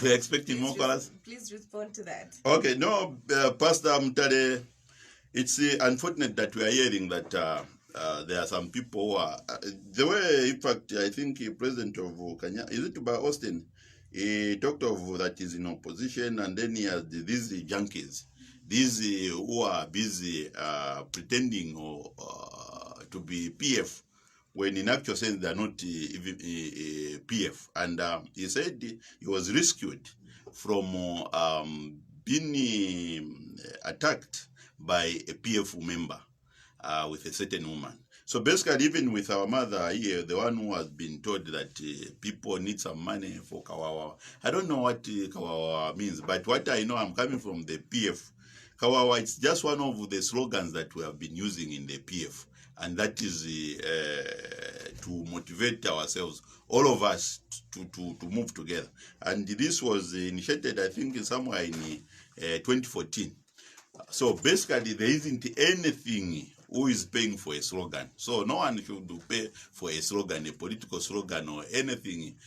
We're expecting more callers. Please respond to that. Okay, no, Pastor Mtale, it's unfortunate that we are hearing that there are some people who are, the way, in fact, I think President of Kenya, is it by Austin, he talked of that is in opposition, and then he has these junkies, these who are busy pretending to be PF, when in actual sense they are not even PF. And he said he was rescued from being attacked by a PF member with a certain woman. So basically, even with our mother here, the one who has been told that people need some money for Kawawa. I don't know what Kawawa means, but what I know, I'm coming from the PF. Kawawa, it's just one of the slogans that we have been using in the PF. And that is to motivate ourselves, all of us, to move together. And this was initiated, I think, somewhere in 2014. So basically, there isn't anything who is paying for a slogan. So no one should pay for a slogan, a political slogan, or anything,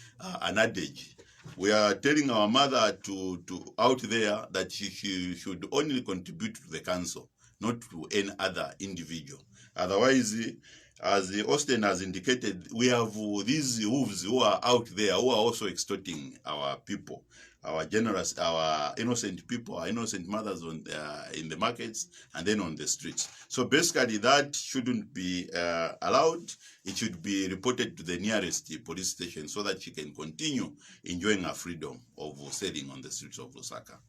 an adage. We are telling our mother to out there that she should only contribute to the council, not to any other individual. Otherwise, as Austin has indicated, we have these wolves who are out there who are also extorting our people, our generous, our innocent people, our innocent mothers in the markets and then on the streets. So basically, that shouldn't be allowed. It should be reported to the nearest police station so that she can continue enjoying her freedom of selling on the streets of Lusaka.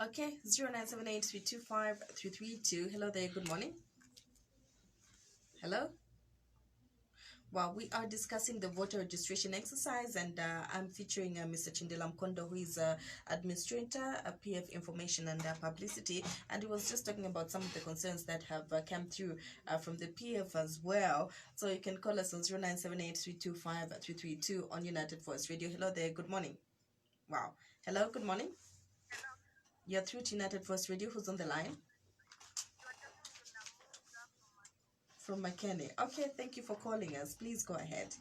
Okay, 0978-325-332. Hello there, good morning. Hello? Well, we are discussing the voter registration exercise, and I'm featuring Mr. Chindela Mkondo, who is administrator, PF information and publicity, and he was just talking about some of the concerns that have come through from the PF as well. So you can call us on 0978-325-332 on United Voice Radio. Hello there, good morning. Wow. Hello, good morning. Hello. You're through to United Voice Radio. Who's on the line? From McKinney. Okay, thank you for calling us. Please go ahead.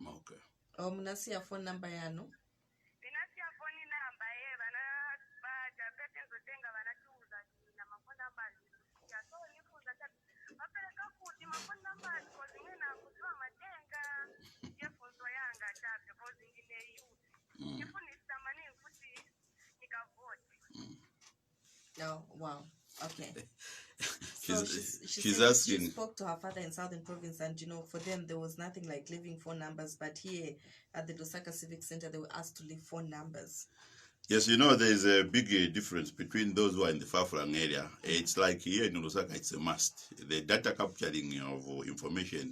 Okay. Oh, mnasia phone number yanu? Oh, wow. Okay. So she's said asking. She spoke to her father in Southern Province, and for them there was nothing like leaving phone numbers, but here at the Lusaka Civic Center they were asked to leave phone numbers. Yes, there's a big difference between those who are in the far-flung area. It's like here in Lusaka, it's a must. The data capturing of information,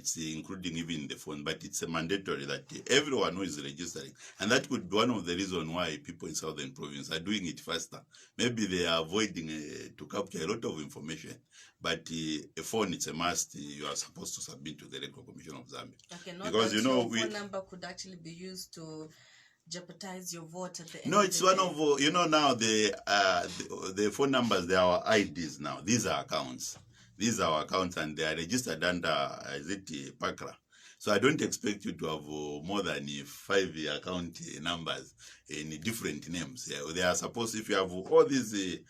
It's including even the phone, but it's a mandatory that everyone who is registering, and that could be one of the reasons why people in Southern Province are doing it faster. Maybe they are avoiding to capture a lot of information, but a phone, it's a must. You are supposed to submit to the Electoral Commission of Zambia. Okay, not because that your phone number could actually be used to jeopardize your vote at the end. No, it's one of now the phone numbers. They are our IDs now. These are accounts. These are our accounts, and they are registered under PACRA. So I don't expect you to have more than 5 account numbers in different names. They are supposed, if you have all these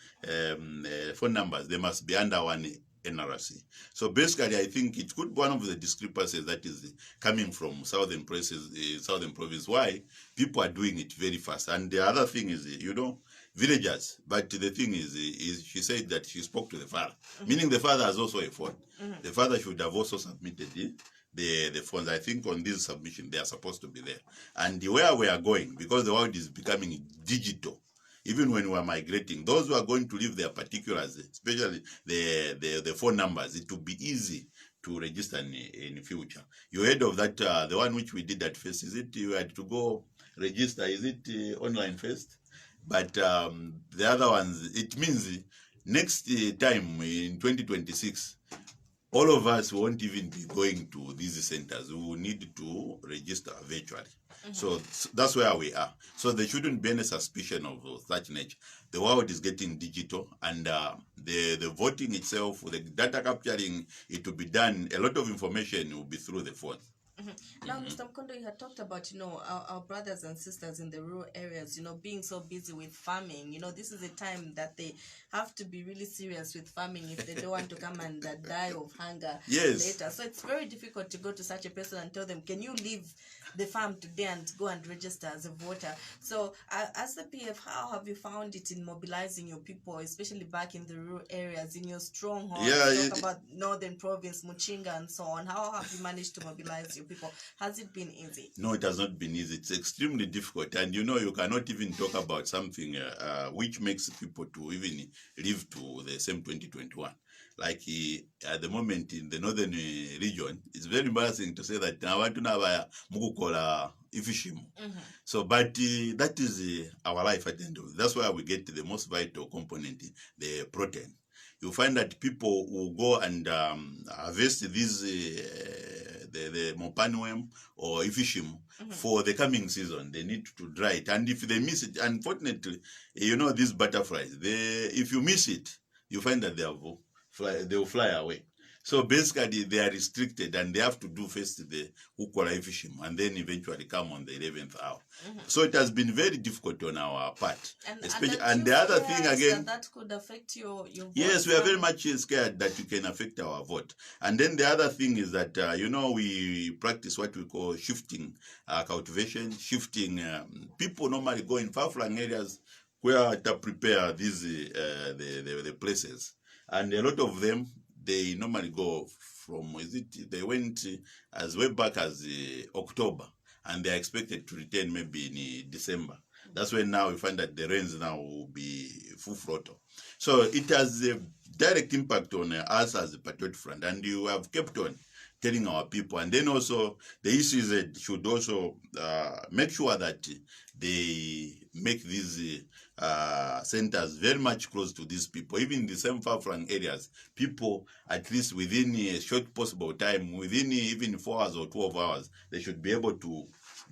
phone numbers, they must be under one NRC. So basically, I think it could be one of the discrepancies that is coming from Southern Province, why people are doing it very fast. And the other thing is, villagers. But the thing is she said that she spoke to the father, meaning the father has also a phone. The father should have also submitted the phones. I think on this submission, they are supposed to be there. And where we are going, because the world is becoming digital, even when we are migrating, those who are going to leave their particulars, especially the phone numbers, it will be easy to register in the future. You heard of that, the one which we did at first, is it you had to go register, is it online first? But the other ones, it means next time in 2026, all of us won't even be going to these centers. We will need to register virtually. So that's where we are. So there shouldn't be any suspicion of such nature. The world is getting digital, and the voting itself, the data capturing, it will be done. A lot of information will be through the phone. Now, Mr. Mkondo, you had talked about, our brothers and sisters in the rural areas, being so busy with farming. This is a time that they have to be really serious with farming if they don't want to come and die of hunger later. So it's very difficult to go to such a person and tell them, can you leave the farm today and go and register as a voter? So as the PF, how have you found it in mobilizing your people, especially back in the rural areas, in your strongholds? Talk about Northern Province, Muchinga and so on. How have you managed to mobilize your people? Has it been easy? No, it has not been easy. It's extremely difficult. And you cannot even talk about something which makes people to even live to the same 2021. Like at the moment in the northern region, it's very embarrassing to say that I want to know mukukola ifishimo. So, but that is our life at the end of it. That's why we get the most vital component, the protein. You find that people will go and harvest these the mopanuem or ifishimo for the coming season. They need to dry it, and if they miss it, unfortunately, these butterflies, if you miss it, you find that they will fly away. So basically, they are restricted, and they have to do first the Ukora fishing, and then eventually come on the 11th hour. So it has been very difficult on our part. And the other thing again, that could affect your vote. Yes, we are very much scared that you can affect our vote. And then the other thing is that we practice what we call shifting cultivation. Shifting people normally go in far-flung areas where to prepare these the places, and a lot of them, they normally go from, they went as way back as October, and they are expected to return maybe in December. That's when now we find that the rains now will be full throttle. So it has a direct impact on us as a Patriot Front, and you have kept on telling our people. And then also the ECZ should also make sure that they make these centers very much close to these people, even in the same far-flung areas. People, at least within a short possible time, within even 4 hours or 12 hours, they should be able to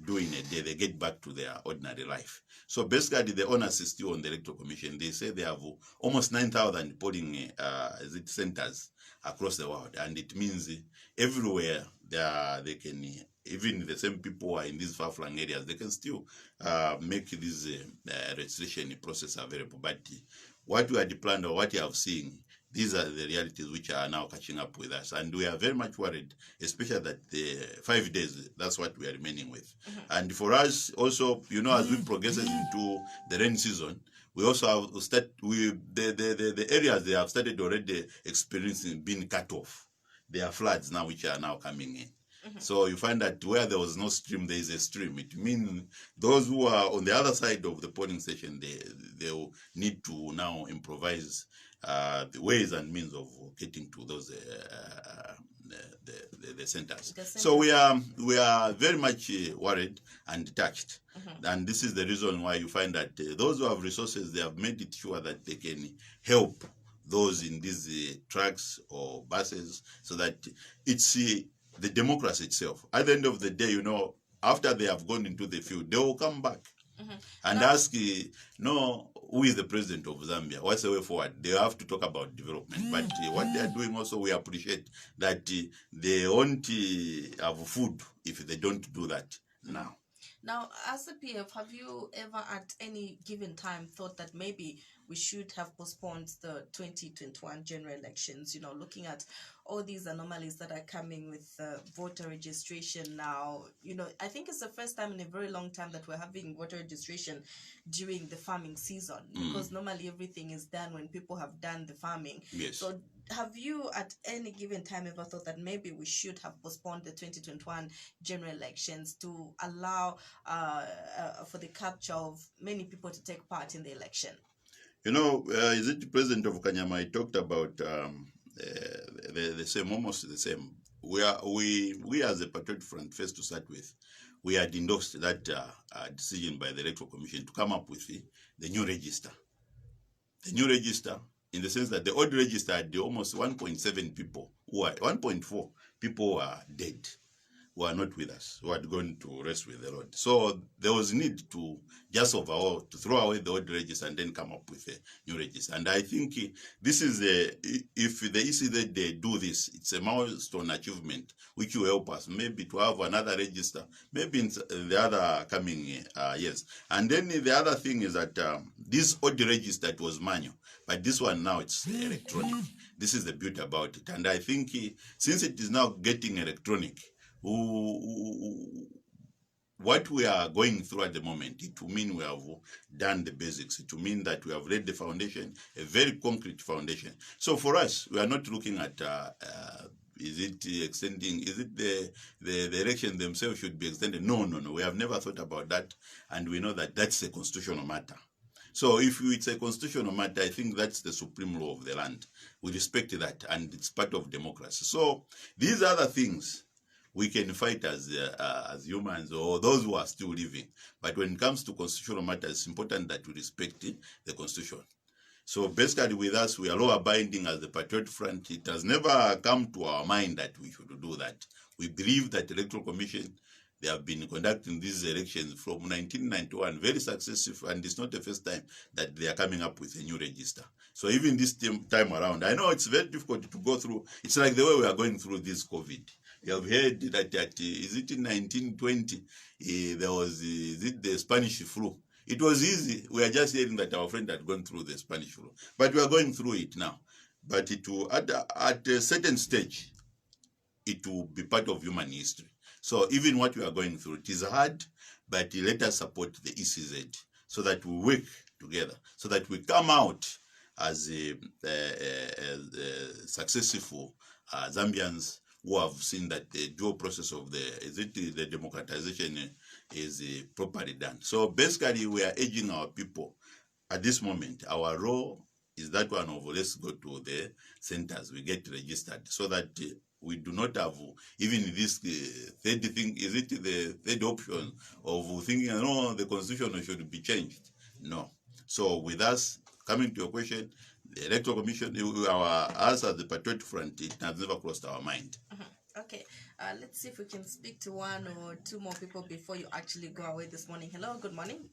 do in a day. They get back to their ordinary life. So basically, the onus is still on the Electoral Commission. They say they have almost 9,000 polling centers across the world, and it means everywhere they can, even the same people who are in these far-flung areas, they can still make this registration process available. But what we had planned or what you have seen, these are the realities which are now catching up with us. And we are very much worried, especially that the 5 days, that's what we are remaining with. And for us also, as we progress into the rain season, we also have the areas they have started already experiencing being cut off. There are floods now which are now coming in. So you find that where there was no stream, there is a stream. It means those who are on the other side of the polling station, they will need to now improvise the ways and means of getting to those the centers. So we are very much worried and touched. And this is the reason why you find that those who have resources, they have made it sure that they can help those in these trucks or buses, so that it's the democracy itself. At the end of the day, after they have gone into the field, they will come back and ask, who is the president of Zambia? What's the way forward? They have to talk about development. But what they are doing also, we appreciate that they won't have food if they don't do that now. Now, as a PF, have you ever at any given time thought that maybe we should have postponed the 2021 general elections, looking at all these anomalies that are coming with voter registration now? I think it's the first time in a very long time that we're having voter registration during the farming season, because normally everything is done when people have done the farming. Yes. So have you at any given time ever thought that maybe we should have postponed the 2021 general elections to allow for the capture of many people to take part in the election? Is it the president of Kanyama? He talked about the same, almost the same. We as a Patriotic Front, first to start with, we had endorsed that decision by the Electoral Commission to come up with the new register. The new register, in the sense that the old register had almost 1.7 people, 1.4 people who are dead, who are not with us, who had gone to rest with the Lord. So there was need to just overall to throw away the old register and then come up with a new register. And I think this is if the ECZ they do this, it's a milestone achievement which will help us maybe to have another register, maybe in the other coming years. And then the other thing is that this old register, it was manual, but this one now it's electronic. This is the beauty about it. And I think since it is now getting electronic, what we are going through at the moment, it will mean we have done the basics. It will mean that we have laid the foundation, a very concrete foundation. So for us, we are not looking at is it extending, is it the election themselves should be extended? No. We have never thought about that. And we know that that's a constitutional matter. So if it's a constitutional matter, I think that's the supreme law of the land. We respect that, and it's part of democracy. So these other things, we can fight as humans or those who are still living. But when it comes to constitutional matters, it's important that we respect the Constitution. So basically with us, we are law abiding as the Patriotic Front. It has never come to our mind that we should do that. We believe that the Electoral Commission, they have been conducting these elections from 1991, very successful, and it's not the first time that they are coming up with a new register. So even this time around, I know it's very difficult to go through. It's like the way we are going through this COVID. You have heard that is it in 1920, there was the Spanish flu. It was easy. We are just hearing that our friend had gone through the Spanish flu. But we are going through it now. But it will, at a certain stage, it will be part of human history. So even what we are going through, it is hard, but let us support the ECZ so that we work together, so that we come out as successful Zambians who have seen that the dual process of the democratization is properly done. So basically, we are urging our people at this moment. Our role is that one of let's go to the centers, we get registered, so that we do not have even this third thing. Is it the third option of thinking, no, the constitution should be changed? No. So with us, coming to your question, the Electoral Commission, us as the Patriotic Front, it has never crossed our mind. Okay, let's see if we can speak to one or two more people before you actually go away this morning. Hello, good morning.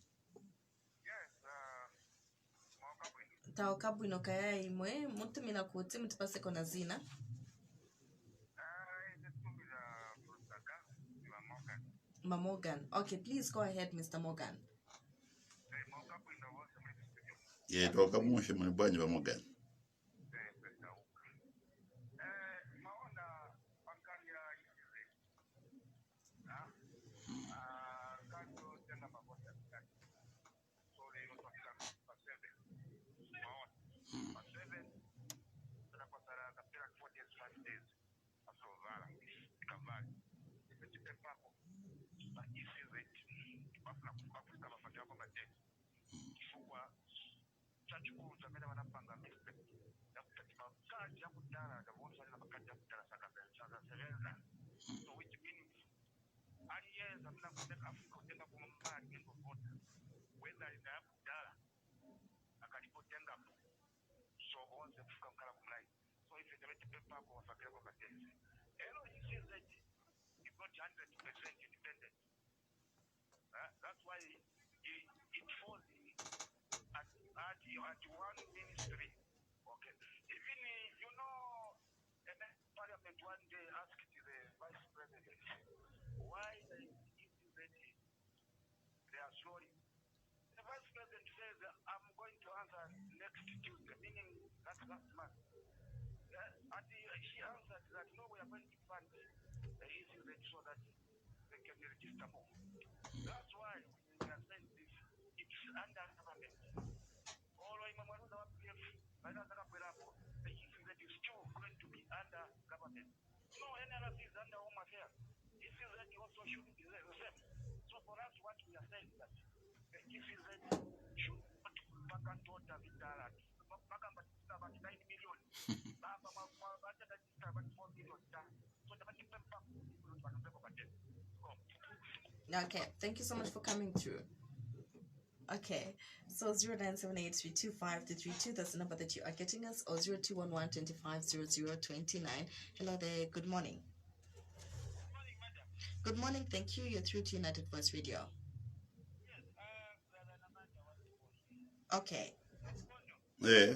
Taukabu inokaya imwe mtu mina kuti mtipase kona zina. Morgan. Okay, please go ahead, Mr. Morgan. Yeah, Taukabu moshe mwenye wa Morgan. That's why it falls at one ministry. Okay. Even, and then Parliament one day asked the Vice President why they are slowly. The Vice President says, I'm going to answer next Tuesday, meaning that's last month. She answered that no, we are going to fund the issue so that they can register more. That's why we are saying this. It's under government. All the issue that is still going to be under government. No, NRC is under Home Affairs. This is that also should be the same. So for us, what we are saying that the issue that should not back and forth back and 9 million. Okay, thank you so much for coming through. Okay, so 0978325232, that's the number that you are getting us, or 0211250029. Hello there, good morning. Good morning, thank you. You're through to United Voice Radio. Okay. Yeah.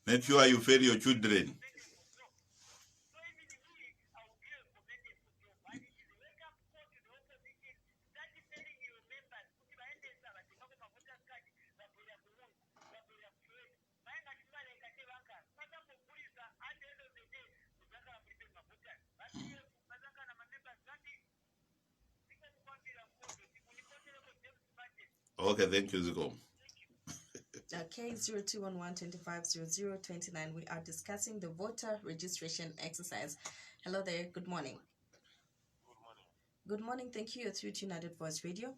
Make sure you feed your children. Okay, thank you, Zico. Okay, 0211250029. We are discussing the voter registration exercise. Hello there, good morning. Good morning. Good morning, thank you. You're through to United Voice Radio.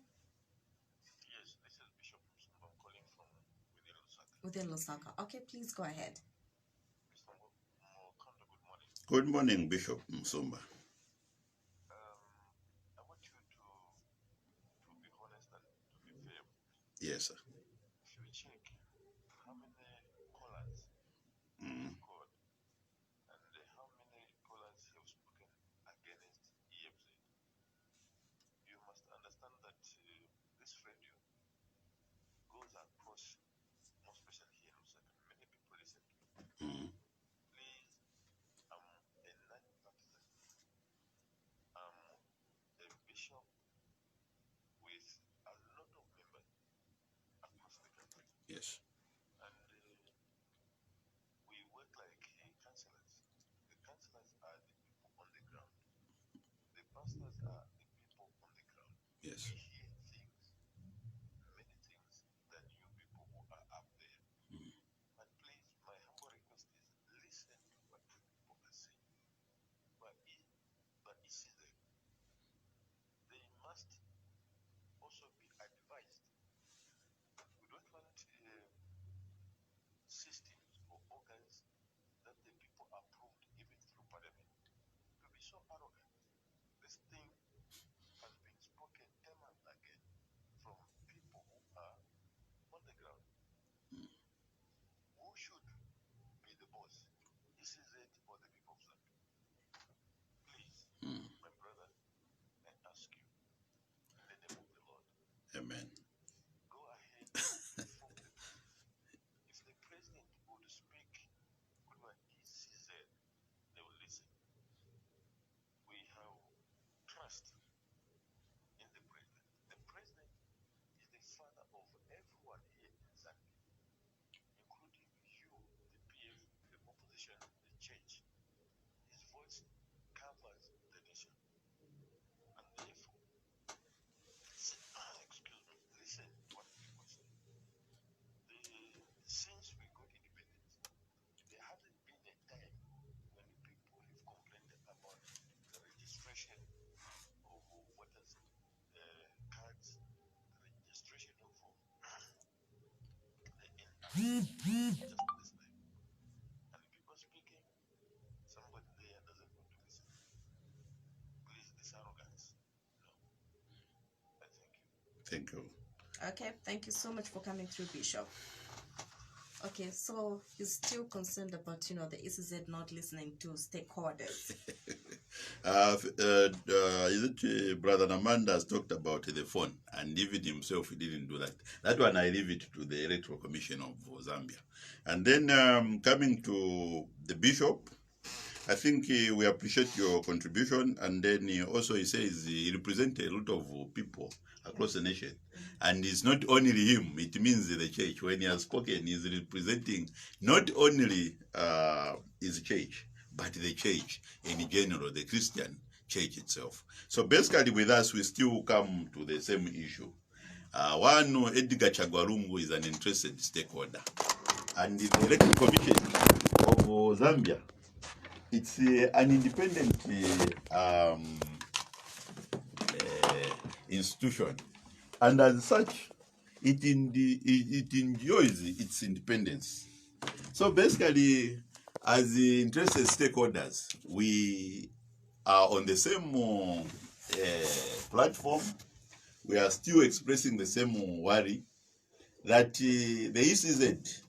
Yes, this is Bishop Musumba calling from within Lusaka. Within Lusaka. Okay, please go ahead. Mr. Mokondo, good morning. Good morning, Bishop Musumba. I want you to be honest and to be fair. Yes, sir. If you check how many callers you've called and how many callers have spoken against EFZ, you must understand that this radio goes across, more especially here in Lusaka. Many people listen to it. Please, I'm a non-partisan. I'm a Yes. And we work like counselors. The counselors are the people on the ground. The pastors are the people on the ground. Yes. We hear things, many things that you people who are up there. But please, my humble request is listen to what the people are saying. But you see that they must also be advised. We don't want systems or organs that the people approved even through parliament to be so arrogant. This thing has been spoken time and again from people who are on the ground. Who should be the boss? This is it for the people of Zambia. Please, my brother, I ask you, in the name of the Lord, Amen. go ahead and inform the president. If the president would speak with what he said, they will listen. We have trust in the president. The president is the father of everyone here in Zambia, including you, the PF, the opposition, the church. His voice covers the nation. And therefore, excuse me, listen to what people say. Since we got independence, there hasn't been a time when people have complained about the registration of voters cards, the registration of the NIN, just this time. And people speaking, somebody there doesn't want to listen. Please, this arrogance. No. I thank you. Thank you. Okay, thank you so much for coming through, Bishop. Okay, so you're still concerned about, the ECZ not listening to stakeholders. Brother Namanda has talked about the phone, and even himself he didn't do that. That one I leave it to the Electoral Commission of Zambia. And then coming to the bishop, I think we appreciate your contribution, and then also he says he represents a lot of people across the nation. And it's not only him, it means the church. When he has spoken, he's representing not only his church, but the church in general, the Christian church itself. So basically with us, we still come to the same issue. One, Edgar Chagwarungu is an interested stakeholder. And the Electoral Commission of Zambia, it's an independent institution. And as such, it enjoys its independence. So basically, as the interested stakeholders, we are on the same platform. We are still expressing the same worry that the ECZ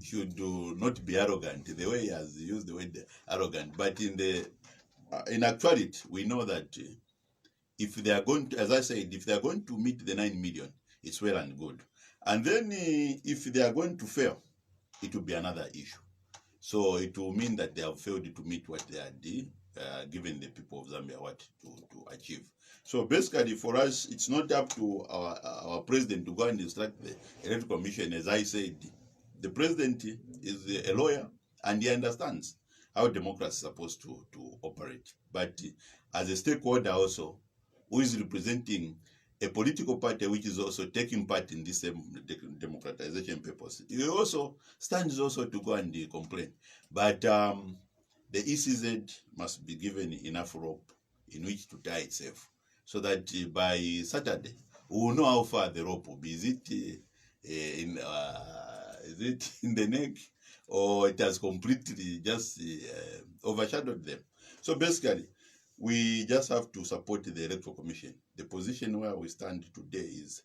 should not be arrogant, the way he has used the word arrogant. But in actuality, we know that if they are going to, as I said, if they are going to meet the 9 million, it's well and good. And then if they are going to fail, it will be another issue. So it will mean that they have failed to meet what they had given the people of Zambia what to achieve. So basically for us, it's not up to our president to go and instruct the Electoral Commission. As I said, the president is a lawyer and he understands how democracy is supposed to operate. But as a stakeholder also, who is representing a political party which is also taking part in this democratization purpose, he also stands also to go and complain. But the ECZ must be given enough rope in which to tie itself, so that by Saturday we will know how far the rope will be. Is it in the neck, or it has completely just overshadowed them? So basically, we just have to support the Electoral Commission. The position where we stand today is,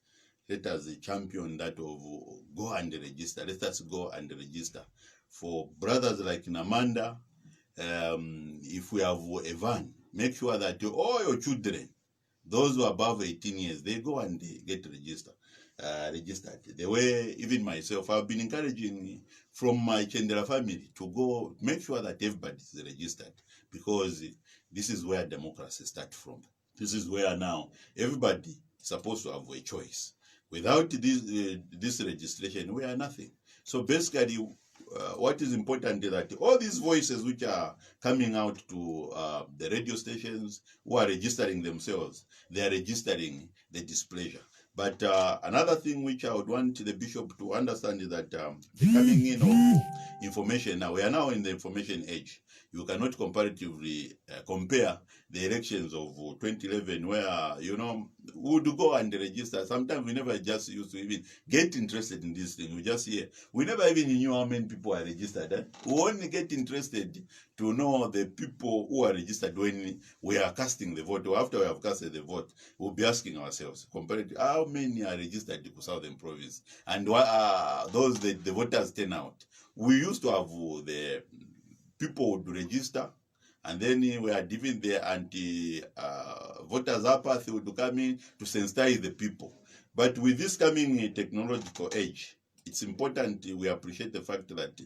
let us champion that of go and register. Let us go and register. For brothers like Namanda, if we have a van, make sure that all your children, those who are above 18 years, they go and they get registered. The way even myself, I've been encouraging from my Chendera family to go make sure that everybody is registered, because this is where democracy starts from. This is where now everybody is supposed to have a choice. Without this registration, we are nothing. So basically, what is important is that all these voices which are coming out to the radio stations who are registering themselves, they are registering the displeasure. But another thing which I would want the bishop to understand is that the coming in of information, now we are now in the information age. You cannot comparatively compare the elections of 2011 where, you know, we would go and register. Sometimes we never just used to even get interested in this thing. We just hear. We never even knew how many people are registered. Eh? We only get interested to know the people who are registered when we are casting the vote, or after we have casted the vote, we'll be asking ourselves, compared to how many are registered to Southern Province, and what are those the voters turn out. We used to have the people would register, and then we are given the anti-voters apathy would come in to sensitize the people. But with this coming technological age, it's important we appreciate the fact that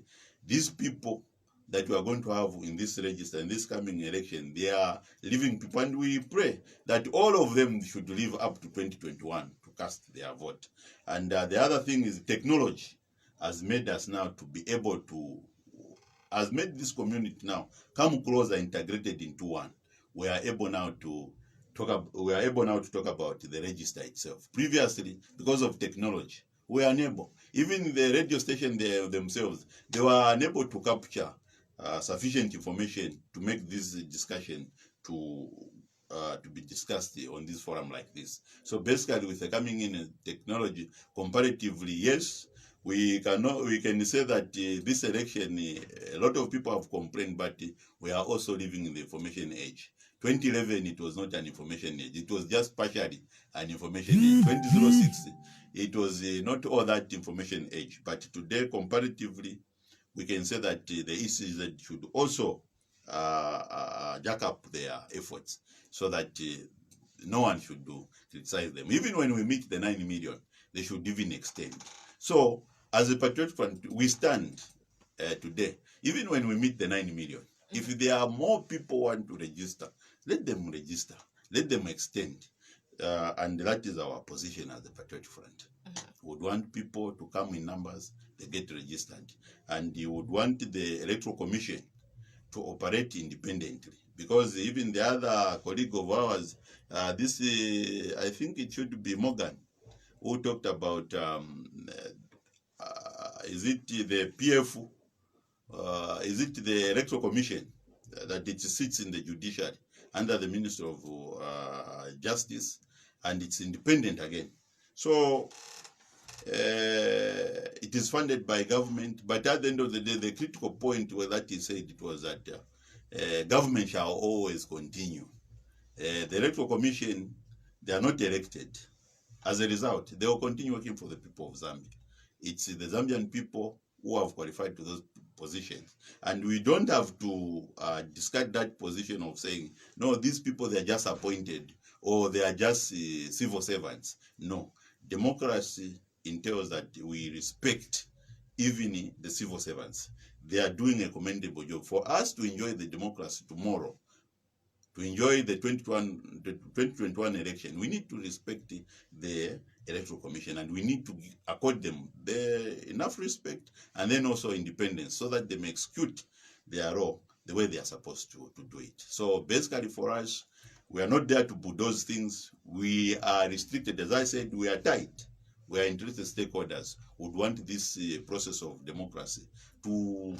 these people that we are going to have in this register, in this coming election, they are living people, and we pray that all of them should live up to 2021 to cast their vote. And the other thing is technology has made us now to be able to, has made this community now come closer, integrated into one. We are able now to talk about the register itself. Previously, because of technology, we are unable. Even the radio station themselves, they were unable to capture sufficient information to make this discussion to be discussed on this forum like this. So basically, with the coming in technology, comparatively, yes, we can say that this election, a lot of people have complained, but we are also living in the information age. 2011, it was not an information age. It was just partially an information age. 2006, it was not all that information age. But today, comparatively, we can say that the ECZ should also jack up their efforts so that no one should criticize them. Even when we meet the 9 million, they should even extend. So, as a Patriotic Front, we stand today, even when we meet the 9 million, if there are more people want to register, let them register, let them extend. And that is our position as the Patriotic Front. We would want people to come in numbers, they get registered. And you would want the Electoral Commission to operate independently. Because even the other colleague of ours, I think it should be Morgan, who talked about, is it the PF, is it the Electoral Commission that it sits in the judiciary under the Ministry of Justice, and it's independent again. So it is funded by government, but at the end of the day, the critical point was that he said it was that government shall always continue. The Electoral Commission, they are not elected. As a result, they will continue working for the people of Zambia. It's the Zambian people who have qualified to those positions. And we don't have to discard that position of saying, no, these people, they are just appointed or they are just civil servants. No. Democracy entails that we respect even the civil servants. They are doing a commendable job. For us to enjoy the democracy tomorrow, to enjoy the 2021 election, we need to respect the Electoral Commission, and we need to accord them enough respect and then also independence so that they may execute their role the way they are supposed to do it. So basically for us, we are not there to bulldoze things. We are restricted. As I said, we are tight. We are interested stakeholders who would want this process of democracy to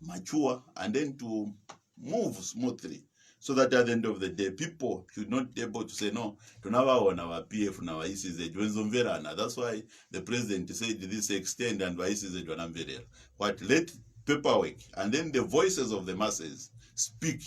mature and then to move smoothly, so that at the end of the day, people should not be able to say, no, to now on our PF, now ECZ, that's why the president said this extend and ECZ. But let paperwork and then the voices of the masses speak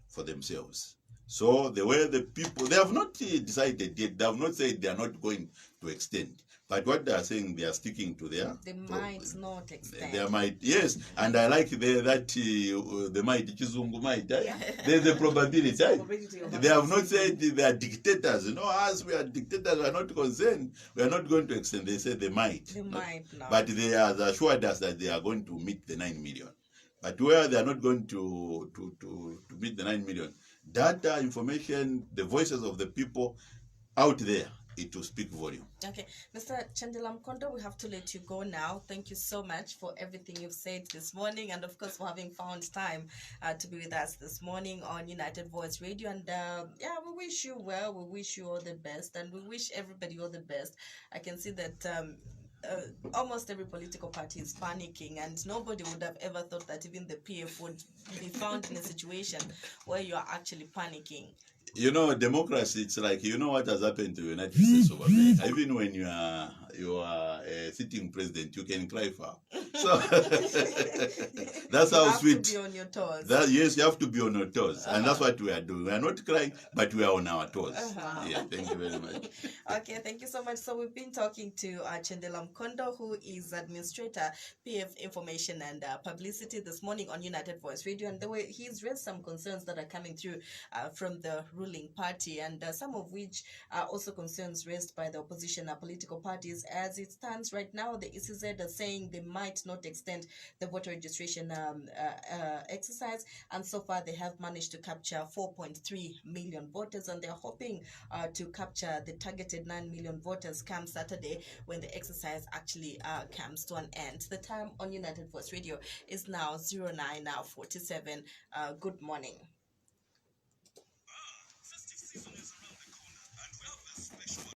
for themselves. So the way the people, they have not decided yet, they have not said they are not going to extend. But what they are saying, they are sticking to their... They might not extend. They might, yes. And I like the might, Chizungu might. Yeah. There's a probability. They have not said they are dictators. You know, as we are dictators, we are not concerned. We are not going to extend. They say they might. They might not. But they have assured us that they are going to meet the 9 million. But where they are not going to meet the 9 million, data, information, the voices of the people out there, it will speak volume. Okay, Mr. Chandelam Kondo, we have to let you go now. Thank you so much for everything you've said this morning, and of course for having found time to be with us this morning on United Voice Radio. And yeah, we wish you well. We wish you all the best, and we wish everybody all the best. I can see that almost every political party is panicking, and nobody would have ever thought that even the PF would be found in a situation where you are actually panicking. You know, democracy, it's like, you know what has happened to the United States of America. Even when you are a sitting president, you can cry foul. So that's how sweet. You have to be on your toes. Yes, you have to be on your toes. And that's what we are doing. We are not crying, but we are on our toes. Yeah, thank you very much. Okay, thank you so much. So we've been talking to Chandelam Kondo, who is Administrator, PF Information and Publicity, this morning on United Voice Radio. And the way he's raised some concerns that are coming through from the ruling party, and some of which are also concerns raised by the opposition political parties. As it stands right now, the ECZ are saying they might not extend the voter registration exercise, and so far they have managed to capture 4.3 million voters, and they're hoping to capture the targeted 9 million voters come Saturday, when the exercise actually comes to an end. The time on United Voice Radio is now 09:47. Good morning.